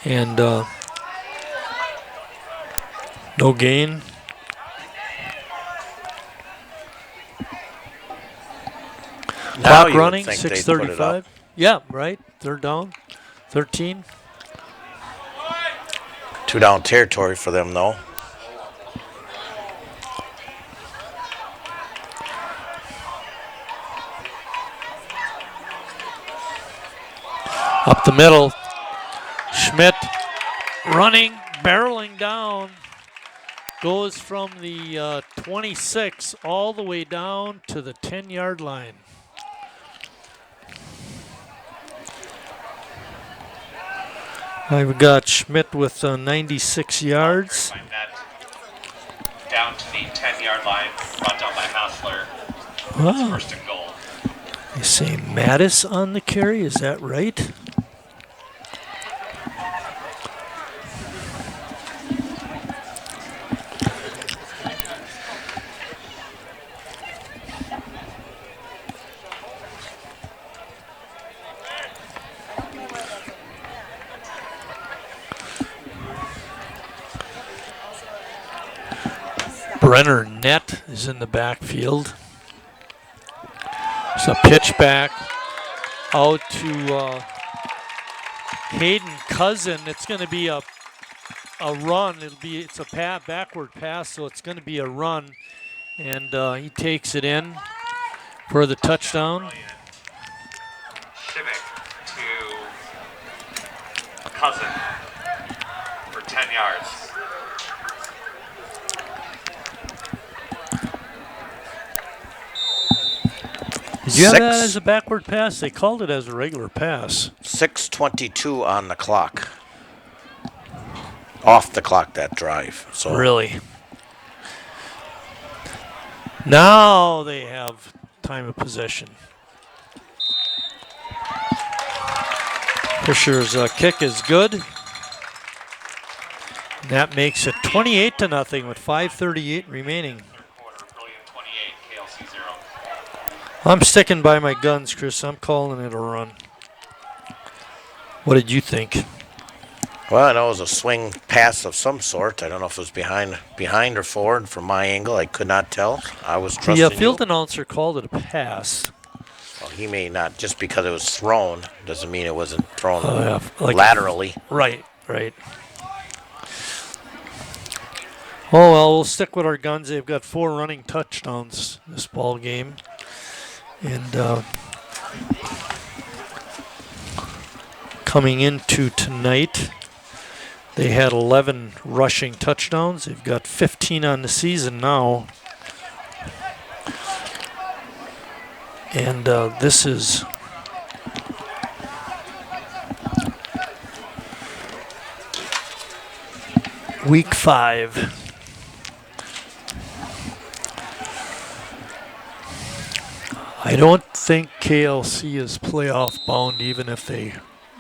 3rd and 12. And no gain. Now Clock you would running, think they'd put it up. 6:35. Yeah, right. 3rd down, 13. 2 down territory for them, though. Up the middle. Schmidt running, barreling down. Goes from the 26 all the way down to the 10-yard line. I've got Schmidt with 96 yards. By net. Down to the 10-yard line, brought down by Hassler. Wow. 1st and goal. They say Mattis on the carry, is that right? Brenner Net is in the backfield. It's a pitch back out to Hayden Cousin. It's going to be a run. It's a backward pass, so it's going to be a run, and he takes it in for the touchdown. Shivik to Cousin for 10 yards. you have that as a backward pass? They called it as a regular pass. 6:22 on the clock. Off the clock, that drive. So Really? Now they have time of possession. Fisher's kick is good. That makes it 28-0 with 5:38 remaining. Quarter, Brillion 28, KLC 0. I'm sticking by my guns, Chris. I'm calling it a run. What did you think? Well, I know it was a swing pass of some sort. I don't know if it was behind or forward. From my angle, I could not tell. I was trusting The field you. announcer called it a pass. Well, he may not. Just because it was thrown doesn't mean it wasn't thrown Like- laterally. Right. Oh, well, we'll stick with our guns. They've got 4 running touchdowns this ball game. And coming into tonight, they had 11 rushing touchdowns. They've got 15 on the season now. And this is week 5. I don't think KLC is playoff bound even if they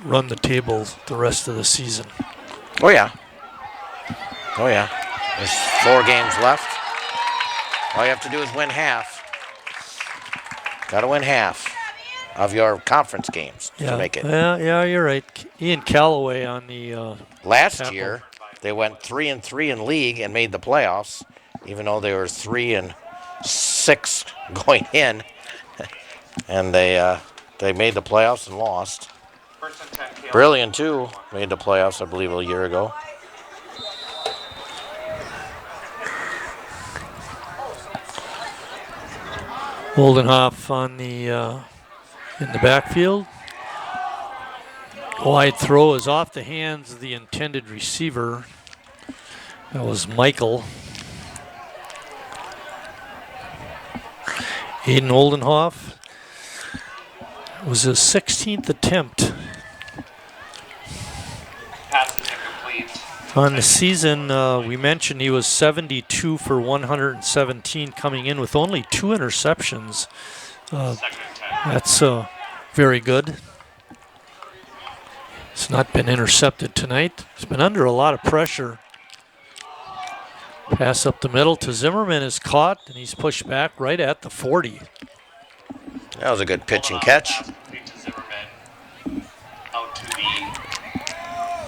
run the table the rest of the season. Oh yeah. There's 4 games left. All you have to do is win half. Got to win half of your conference games to make it. Yeah, you're right. Ian Calloway on the Last tackle. year, they went 3-3 in league and made the playoffs, even though they were 3-6 going in, and they made the playoffs and lost. First and 10, KLC. Brillion too made the playoffs, I believe, a year ago. Oldenhoff on the in the backfield. Wide throw is off the hands of the intended receiver. That was Michael. Aiden Oldenhoff. It was his 16th attempt. Pass is incomplete. On the season, we mentioned he was 72 for 117 coming in with only 2 interceptions. Second and 10. That's very good. It's not been intercepted tonight. He's been under a lot of pressure. Pass up the middle to Zimmerman is caught, and he's pushed back right at the 40. That was a good pitch and catch. Pass complete to Zimmerman. Out to the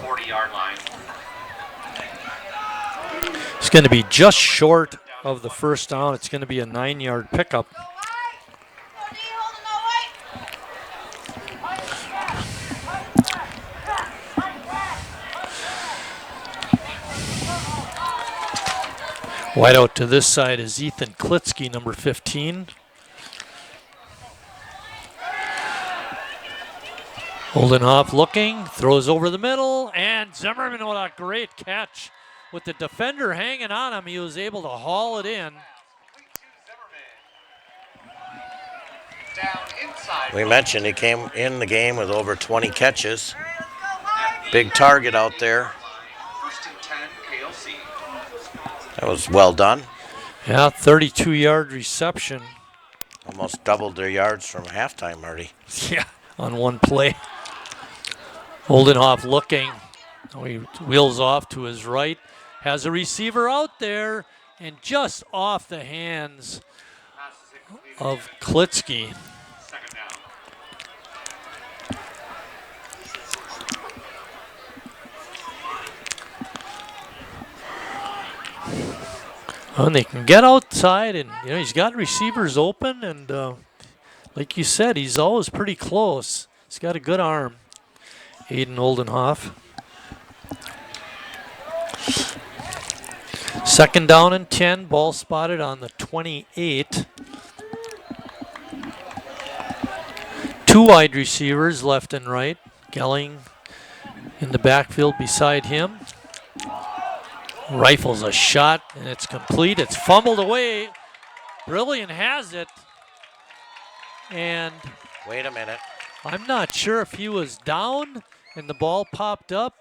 40-yard line. It's going to be just short of the first down. It's going to be a 9-yard pickup. Wide out to this side is Ethan Klitsky, number 15. Oldenhoff looking, throws over the middle, and Zimmerman with a great catch. With the defender hanging on him, he was able to haul it in. Down inside. We mentioned he came in the game with over 20 catches. Big target out there. First and 10, KLC. That was well done. Yeah, 32-yard reception. Almost doubled their yards from halftime, Marty. Yeah, on one play. Oldenhoff looking. He wheels off to his right. Has a receiver out there, and just off the hands Pass is incomplete. of Klitsky. Second down. And they can get outside, and he's got receivers open, and like you said, he's always pretty close. He's got a good arm, Aiden Oldenhoff. Second down and 10, ball spotted on the 28. 2 wide receivers left and right. Gelling in the backfield beside him. Rifles a shot, and it's complete. It's fumbled away. Brillion has it. and Wait a minute. I'm not sure if he was down and the ball popped up.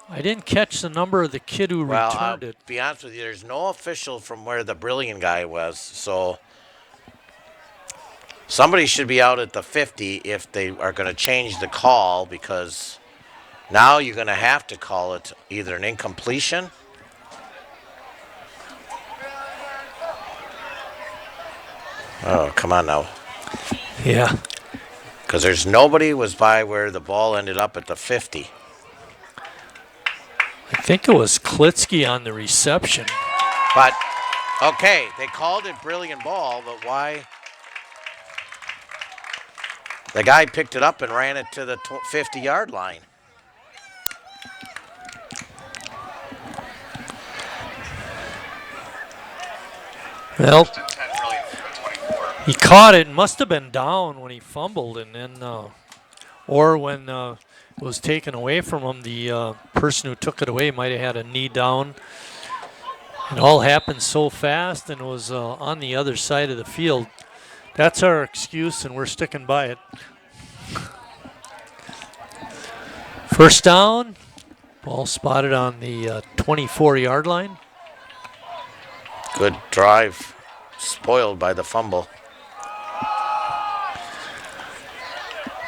I didn't catch the number of the kid who Well, I'll returned it. be honest with you, there's no official from where the Brillion guy was, so somebody should be out at the 50 if they are going to change the call, because now you're going to have to call it either an incompletion. Oh, come on now. Yeah. Because there's nobody was by where the ball ended up at the 50. I think it was Klitsky on the reception. But, okay, they called it Brilliant ball, but why? The guy picked it up and ran it to the 50-yard line. Well, First and 10, Brillion from the 24. he caught it and must have been down when he fumbled, and then, or when it was taken away from him, the person who took it away might have had a knee down. It all happened so fast and was on the other side of the field. That's our excuse, and we're sticking by it. First down, ball spotted on the 24-yard line. Good drive, spoiled by the fumble.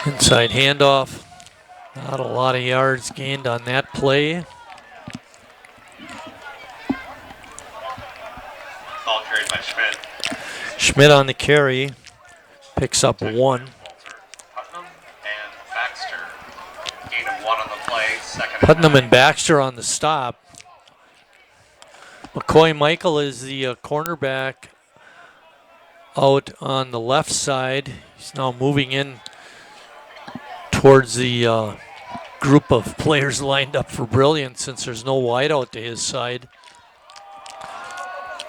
Inside handoff. Not a lot of yards gained on that play. Ball carried by Schmidt. Schmidt on the carry. Picks up 1. Walter, Putnam, and Baxter. Gain of 1 on the play. Second and Putnam 9. and Baxter on the stop. McCoy Michael is the cornerback out on the left side. He's now moving in towards the group of players lined up for Brilliant, since there's no wide out to his side.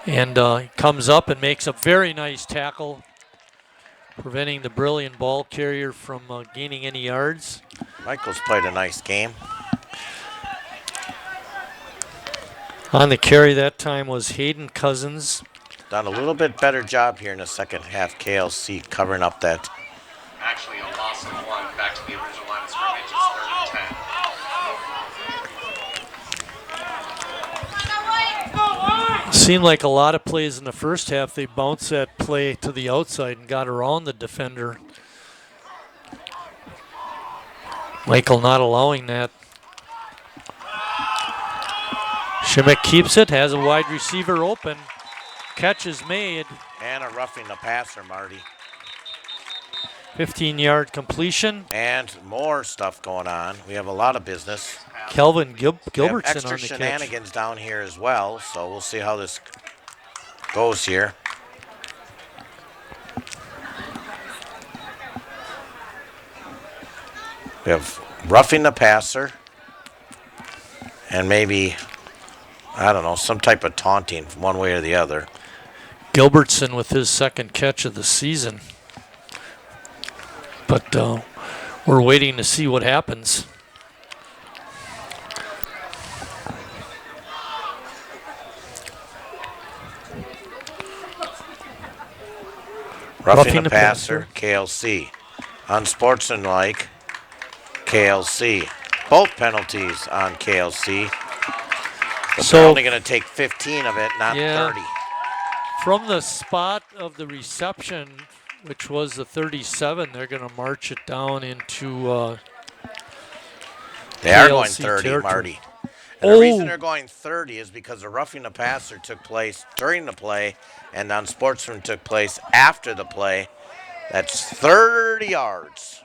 And he comes up and makes a very nice tackle, preventing the Brilliant ball carrier from gaining any yards. Michael's played a nice game. On the carry that time was Hayden Cousins. Done a little bit better job here in the second half, KLC, covering up that. Actually, a loss of 1 back to the original line of scrimmage. It's 3rd and 10. Seemed like a lot of plays in the first half. They bounced that play to the outside and got around the defender. Michael not allowing that. Schmidt keeps it, has a wide receiver open. Catch is made. And a roughing the passer, Marty. 15-yard completion. And more stuff going on. We have a lot of business. Kelvin We have Gilbertson extra on the catch. shenanigans down here as well, so we'll see how this goes here. We have roughing the passer and maybe, I don't know, some type of taunting one way or the other. Gilbertson with his second catch of the season. But we're waiting to see what happens. Roughing the passer, KLC. Unsportsmanlike, KLC. Both penalties on KLC. But So- they're only going to take 15 of it, not Yeah. 30. From the spot of the reception, which was the 37, they're going to march it down into They are going KLC 30, territory. Marty. And the reason Oh. they're going 30 is because the roughing the passer took place during the play, and the unsportsman took place after the play. That's 30 yards.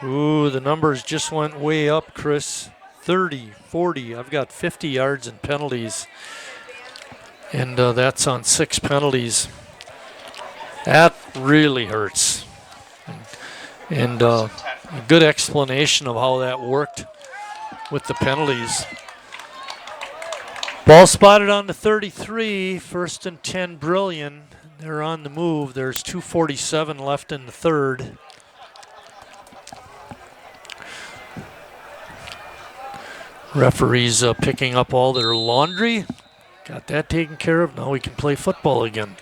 Ooh, the numbers just went way up, Chris. 30, 40. I've got 50 yards in penalties. And that's on 6 penalties. That really hurts. And a good explanation of how that worked with the penalties. Ball spotted on the 33. 1st and 10, Brillion. They're on the move. There's 2:47 left in the third. Referees picking up all their laundry. Got that taken care of. Now we can play football again.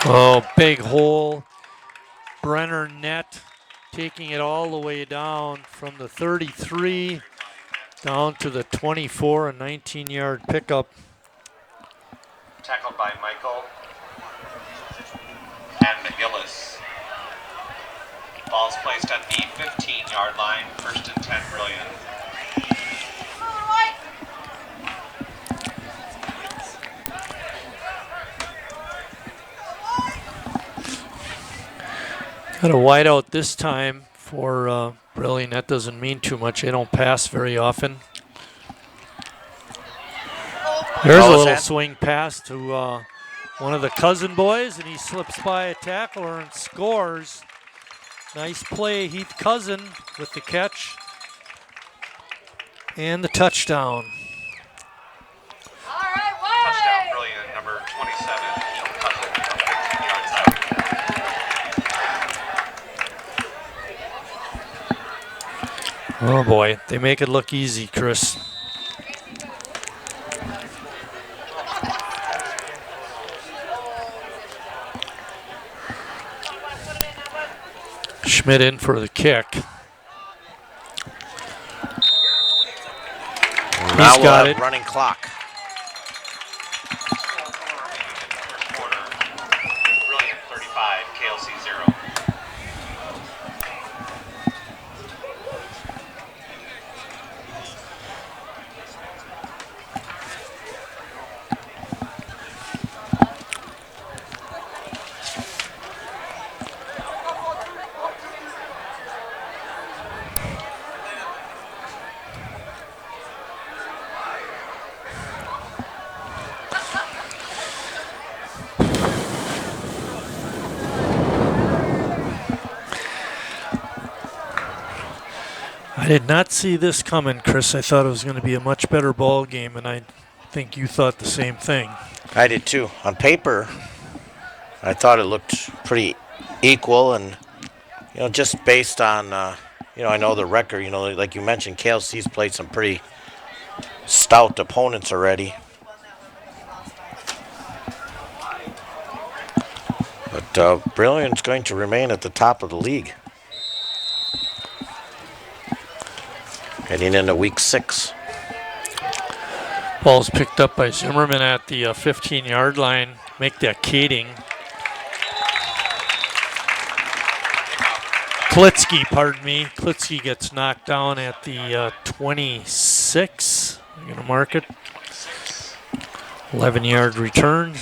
Oh, big hole. Brenner net taking it all the way down from the 33 down to the 24, a 19-yard pickup. Tackled by Michael and McGillis. Ball's placed at the 15-yard line, 1st and 10, Brillion. Got a wide out this time for Brillion. That doesn't mean too much. They don't pass very often. There's a little swing pass to one of the Cousin boys, and he slips by a tackler and scores. Nice play, Heath Cousin with the catch and the touchdown. Touchdown, Brillion, number 27, Heath Cousin, 15 yards out. Oh boy, they make it look easy, Chris. Schmidt in for the kick. Now He's got it. Running clock. First quarter, Brillion 35, KLC 0. I did not see this coming, Chris. I thought it was going to be a much better ball game, and I think you thought the same thing. I did too. On paper, I thought it looked pretty equal, and just based on I know the record. Like you mentioned, KLC's played some pretty stout opponents already. But Brillion's going to remain at the top of the league. Heading into week 6. Ball's picked up by Zimmerman at the 15-yard line. Make that Kading. Klitsky, pardon me. Klitsky gets knocked down at the 26. I'm going to mark it. 11-yard return.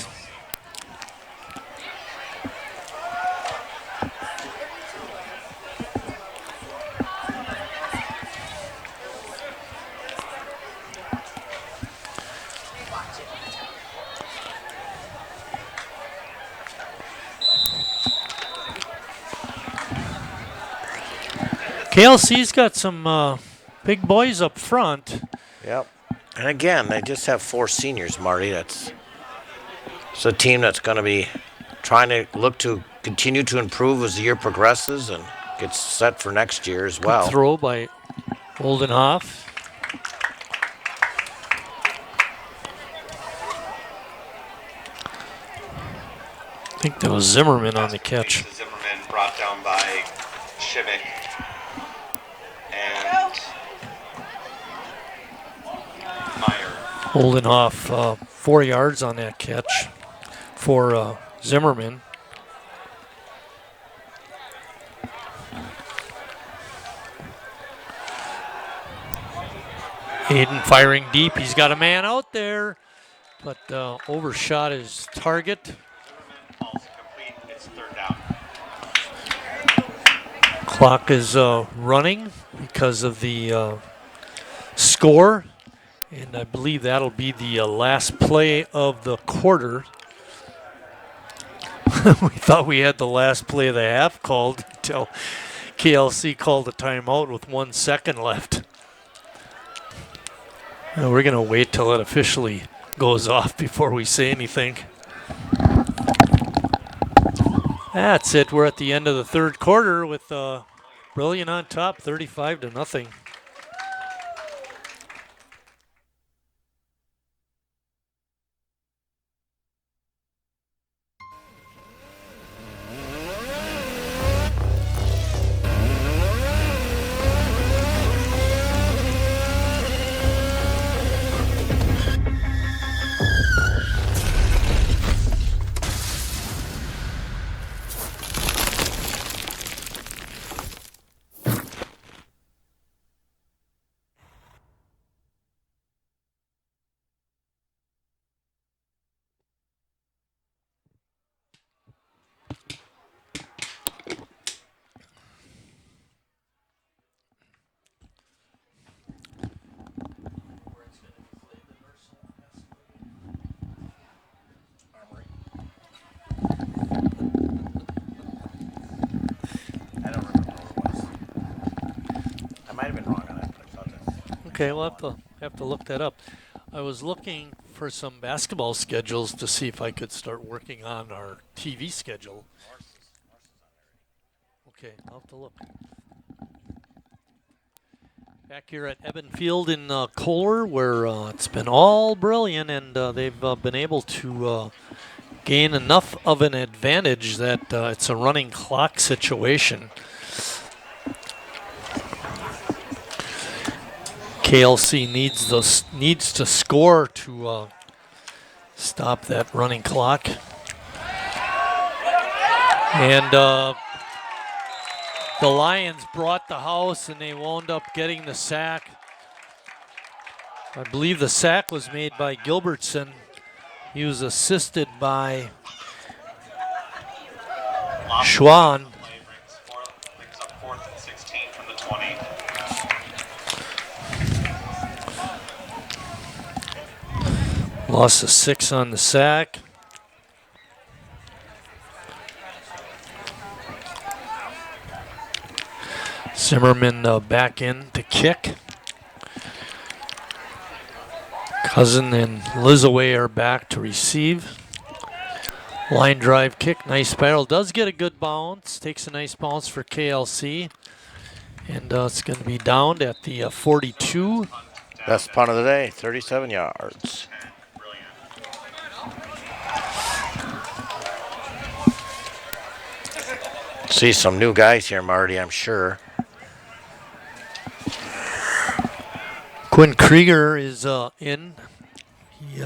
KLC's got some big boys up front. Yep. And again, they just have 4 seniors, Marty. It's a team that's going to be trying to look to continue to improve as the year progresses and gets set for next year as well. Good throw by Oldenhoff. I think that was Zimmerman on the catch. Zimmerman brought down by Shimmick. And Meyer. Oldenhoff 4 yards on that catch for Zimmerman. Hayden firing deep. He's got a man out there, but overshot his target. Ball's complete. It's 3rd down. Clock is running because of the score, and I believe that'll be the last play of the quarter. We thought we had the last play of the half called until KLC called a timeout with 1 second left. Now we're going to wait till it officially goes off before we say anything. That's it. We're at the end of the 3rd quarter with Brillion on top, 35-0. Okay, we'll have to look that up. I was looking for some basketball schedules to see if I could start working on our TV schedule. Okay, I'll have to look. Back here at Eben Field in Kohler, where it's been all Brillion, and they've been able to gain enough of an advantage that it's a running clock situation. KLC needs to score to stop that running clock. And the Lions brought the house, and they wound up getting the sack. I believe the sack was made by Gilbertson. He was assisted by Schwan. Brings up 4th and 16 from the 20. Loss of 6 on the sack. Zimmerman back in to kick. Cousin and Lizaway are back to receive. Line drive kick, nice spiral. Does get a good bounce. Takes a nice bounce for KLC. And it's going to be downed at the 42. Best punt of the day, 37 yards. See some new guys here, Marty, I'm sure. Quinn Krieger is in. He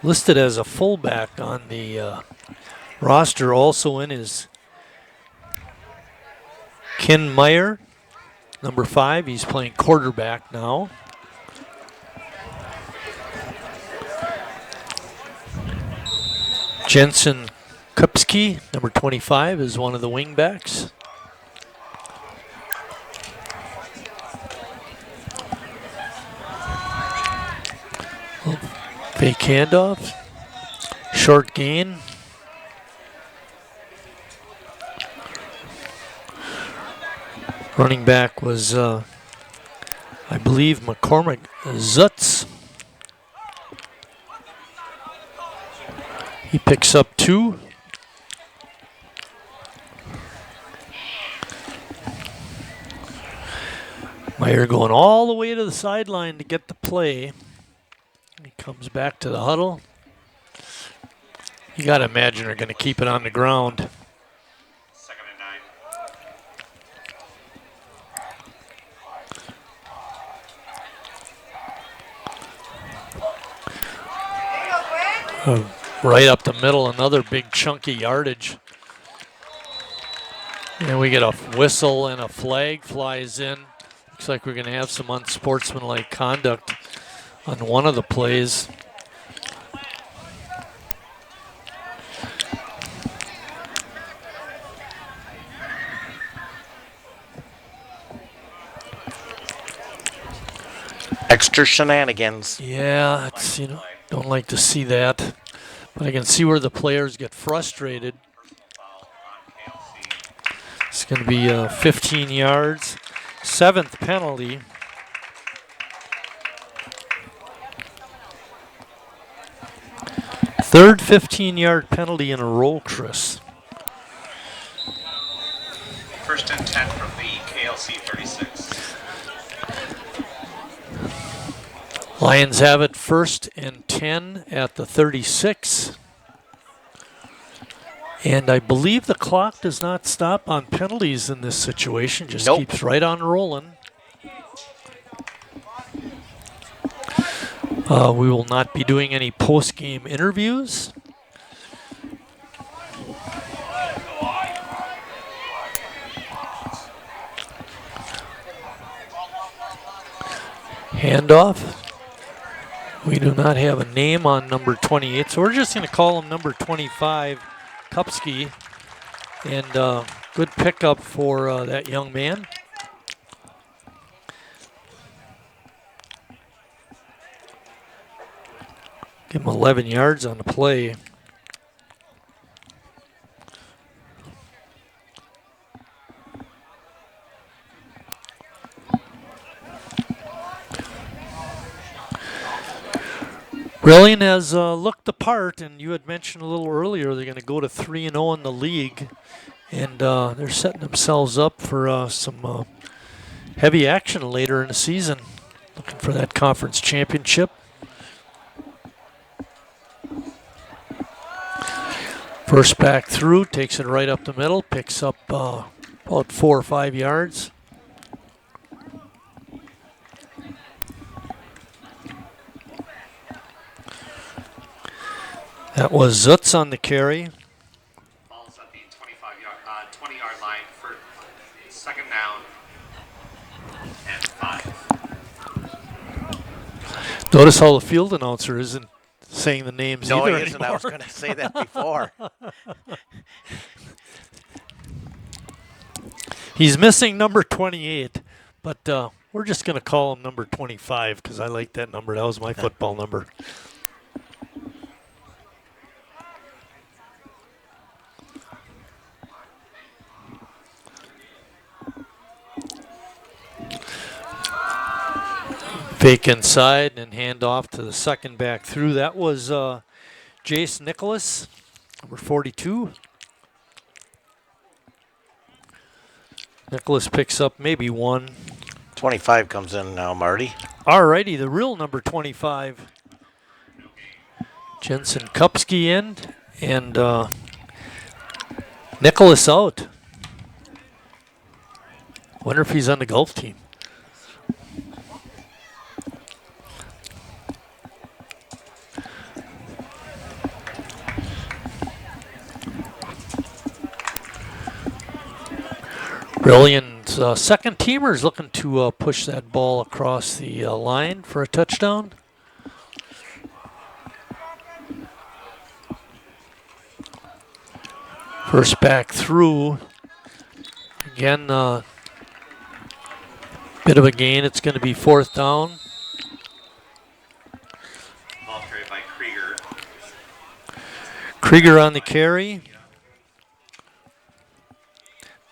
listed as a fullback on the roster. Also in is Ken Meyer, number 5. He's playing quarterback now. Jensen Kupski, number 25, is one of the wingbacks. Fake handoff. Short gain. Running back was, I believe, McCormick Zutz. He picks up 2. Meyer going all the way to the sideline to get the play. He comes back to the huddle. You got to imagine they're going to keep it on the ground. 2nd and 9. Right up the middle, another big chunky yardage. And we get a whistle and a flag flies in. Looks like we're going to have some unsportsmanlike conduct on one of the plays. Extra shenanigans. Yeah, it's, don't like to see that. But I can see where the players get frustrated. It's going to be 15 yards. 7th penalty. Third 15-yard penalty in a row, Chris. 1st and 10 from the KLC 36. Lions have it 1st and 10 at the 36. And I believe the clock does not stop on penalties in this situation, just keeps right on rolling. We will not be doing any post-game interviews. Handoff. We do not have a name on number 28, so we're just going to call him number 25, Kupski. And good pickup for that young man. Give him 11 yards on the play. Brillion has looked the part, and you had mentioned a little earlier they're going to go to 3-0 in the league, and they're setting themselves up for some heavy action later in the season, looking for that conference championship. First back through, takes it right up the middle, picks up about 4 or 5 yards. That was Zutz on the carry. Ball's at the 20-yard line for second down and 5. Notice how the field announcer isn't saying the names No, either he isn't. I was going to say that before. He's missing number 28, but we're just going to call him number 25 because I like that number. That was my football number. Fake inside and hand off to the second back through. That was Jace Nicholas, number 42. Nicholas picks up maybe 1. 25 comes in now, Marty. Alrighty, the real number 25. Jensen Kupski in and Nicholas out. Wonder if he's on the golf team. Brilliant second teamer is looking to push that ball across the line for a touchdown. First back through. Again, bit of a gain. It's going to be 4th down. Ball carried by Krieger. Krieger on the carry.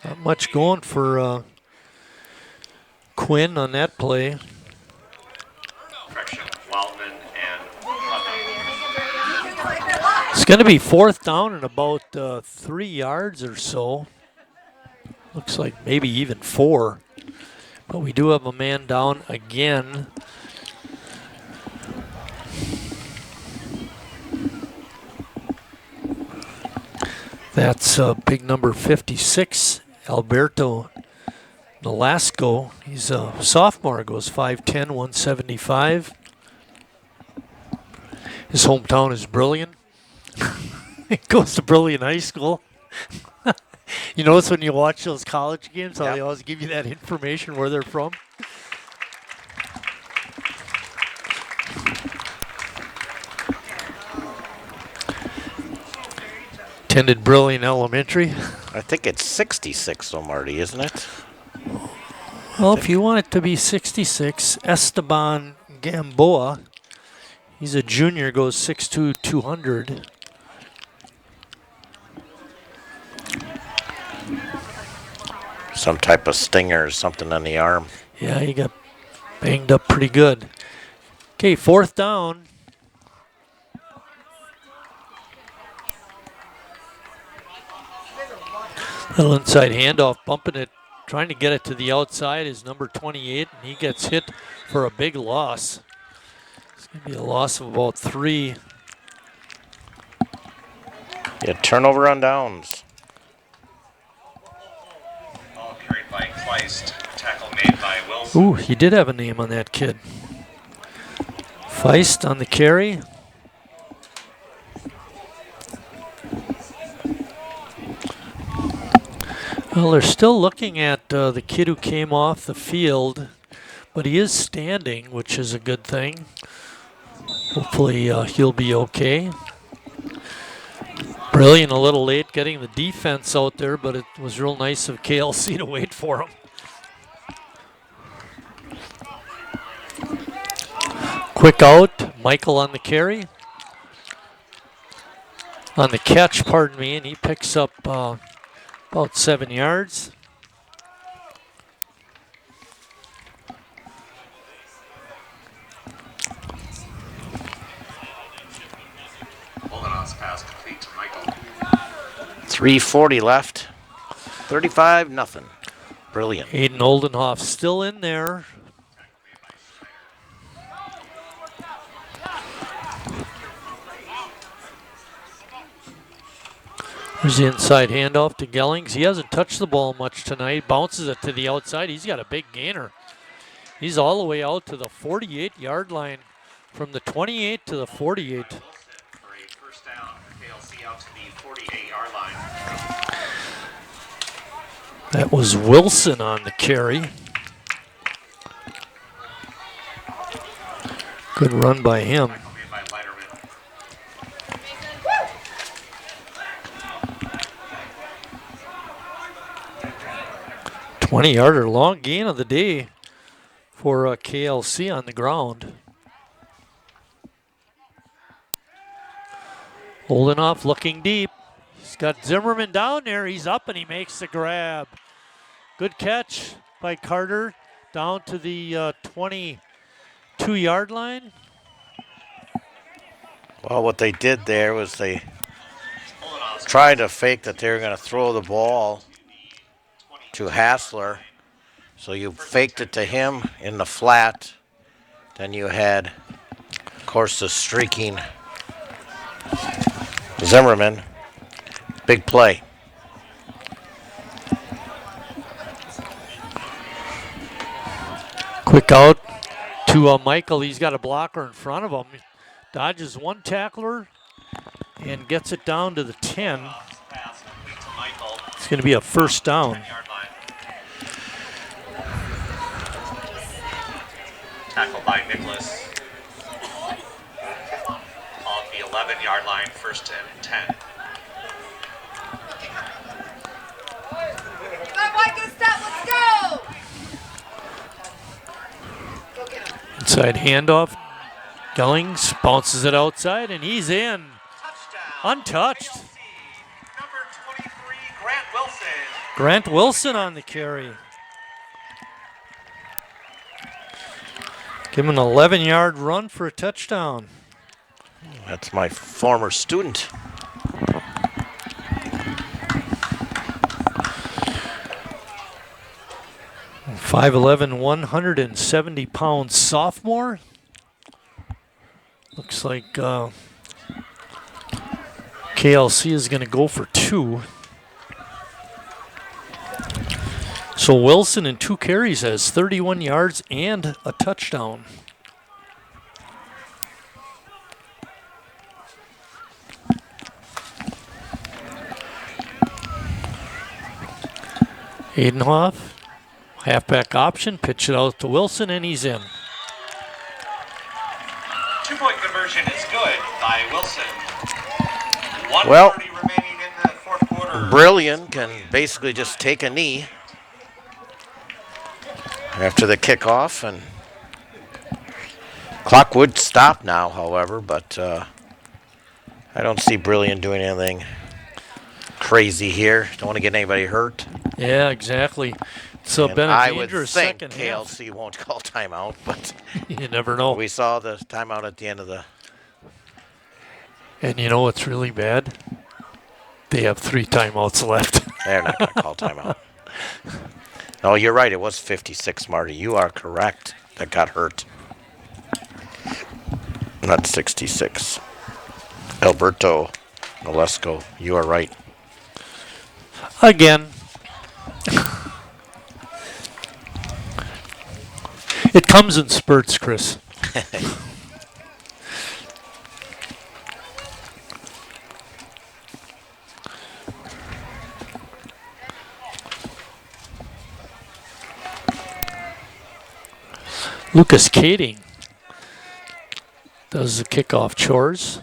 Not much going for Quinn on that play. Correction, Wildman and It's going to be 4th down and about 3 yards or so. Looks like maybe even 4. But we do have a man down again. That's big number 56, Alberto Nolasco. He's a sophomore, goes 5'10", 175. His hometown is Brillion. He goes to Brillion High School. You notice when you watch those college games how they always give you that information where they're from? Attended Brillion Elementary. I think it's 66 though, Marty, isn't it? Well, if you want it to be 66, Esteban Gamboa. He's a junior, goes 6'2", 200. Some type of stinger or something on the arm. Yeah, he got banged up pretty good. Okay, 4th down. Little inside handoff, bumping it, trying to get it to the outside is number 28, and he gets hit for a big loss. It's going to be a loss of about 3. Yeah, turnover on downs. ball carried by Kleist. Tackle made by Wilson. Ooh, he did have a name on that kid. Feist on the carry. Well, they're still looking at the kid who came off the field, but he is standing, which is a good thing. Hopefully he'll be okay. Brilliant, a little late getting the defense out there, but it was real nice of KLC to wait for him. Quick out, Michael on the carry. On the catch, pardon me, and he picks up about 7 yards. 3:40 left. 35-0. Brilliant. Aiden Oldenhoff still in there. There's the inside handoff to Gellings. He hasn't touched the ball much tonight. Bounces it to the outside. He's got a big gainer. He's all the way out to the 48-yard line. From the 28 to the 48. For a first down for KLC out to the 48-yard line. That was Wilson on the carry. Good run by him. Made by Leiterman. 20-yarder, long gain of the day for KLC on the ground. Oldenhoff looking deep. He's got Zimmerman down there. He's up and he makes the grab. Good catch by Carter down to the 22-yard line. Well, what they did there was they tried to fake that they were going to throw the ball to Hassler. So you faked it to him in the flat. Then you had, of course, the streaking Zimmerman. Big play. Quick out to Michael. He's got a blocker in front of him. Dodges one tackler and gets it down to the 10. It's going to be a first down. Tackled by Nicholas. On the 11-yard line, first and 10. Inside handoff. Gellings bounces it outside, and he's in. Untouched. Number 23, Grant Wilson. Grant Wilson on the carry. Give him an 11-yard run for a touchdown. That's my former student. And 5'11", 170-pound sophomore. Looks like KLC is going to go for 2. So Wilson in 2 carries has 31 yards and a touchdown. Aidenhoff, halfback option, pitch it out to Wilson, and he's in. 2-point conversion is good by Wilson. Well, 1:30 remaining in the fourth quarter. Brillion can basically just take a knee after the kickoff, and clock would stop now, however, but I don't see Brillion doing anything crazy here. Don't want to get anybody hurt. Yeah, exactly. So And been a I would dangerous think second half. KLC won't call timeout, but You never know. we saw the timeout at the end of the. And you know what's really bad? They have 3 timeouts left. They're not going to call timeout. No, you're right. It was 56, Marty. You are correct. That got hurt. Not 66. Alberto Nolesko, you are right. Again. It comes in spurts, Chris. Lucas Kading does the kickoff chores.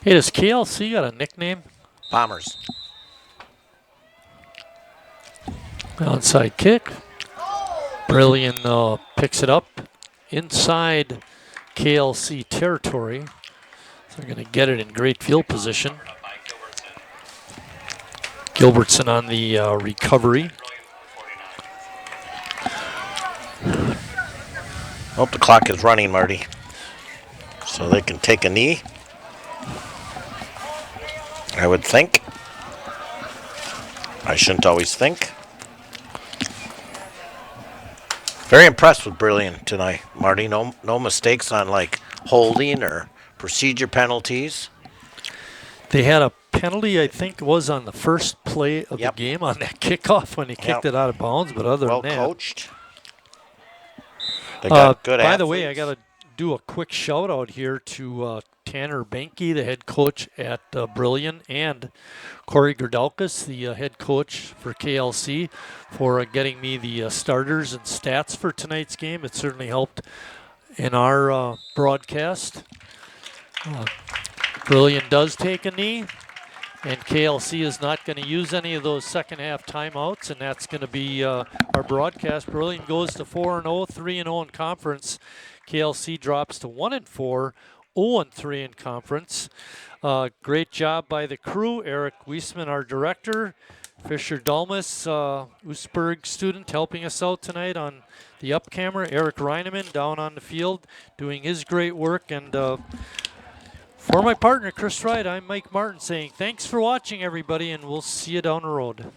Hey, does KLC got a nickname? Bombers. Onside kick. Brillion picks it up inside KLC territory. So they're going to get it in great field position. Gilbertson on the recovery. Oh, the clock is running, Marty. So they can take a knee. I would think. I shouldn't always think. Very impressed with Brillion tonight, Marty. No mistakes on like holding or procedure penalties. They had a penalty, I think, was on the first play of the game on that kickoff when he kicked it out of bounds. But other well than that, coached. They got good by athletes. the way, I got to do a quick shout out here to Tanner Benke, the head coach at Brillion, and Corey Gerdalkus, the head coach for KLC, for getting me the starters and stats for tonight's game. It certainly helped in our broadcast. Brillion does take a knee, and KLC is not going to use any of those second half timeouts, and that's going to be our broadcast. Brillion goes to 4-0, 3-0 in conference. KLC drops to 1-4, 0-3 in conference. Great job by the crew. Eric Wiesman, our director. Fisher Dalmas, Oostburg student, helping us out tonight on the up camera. Eric Reineman down on the field doing his great work. And for my partner, Chris Wright, I'm Mike Martin saying thanks for watching, everybody, and we'll see you down the road.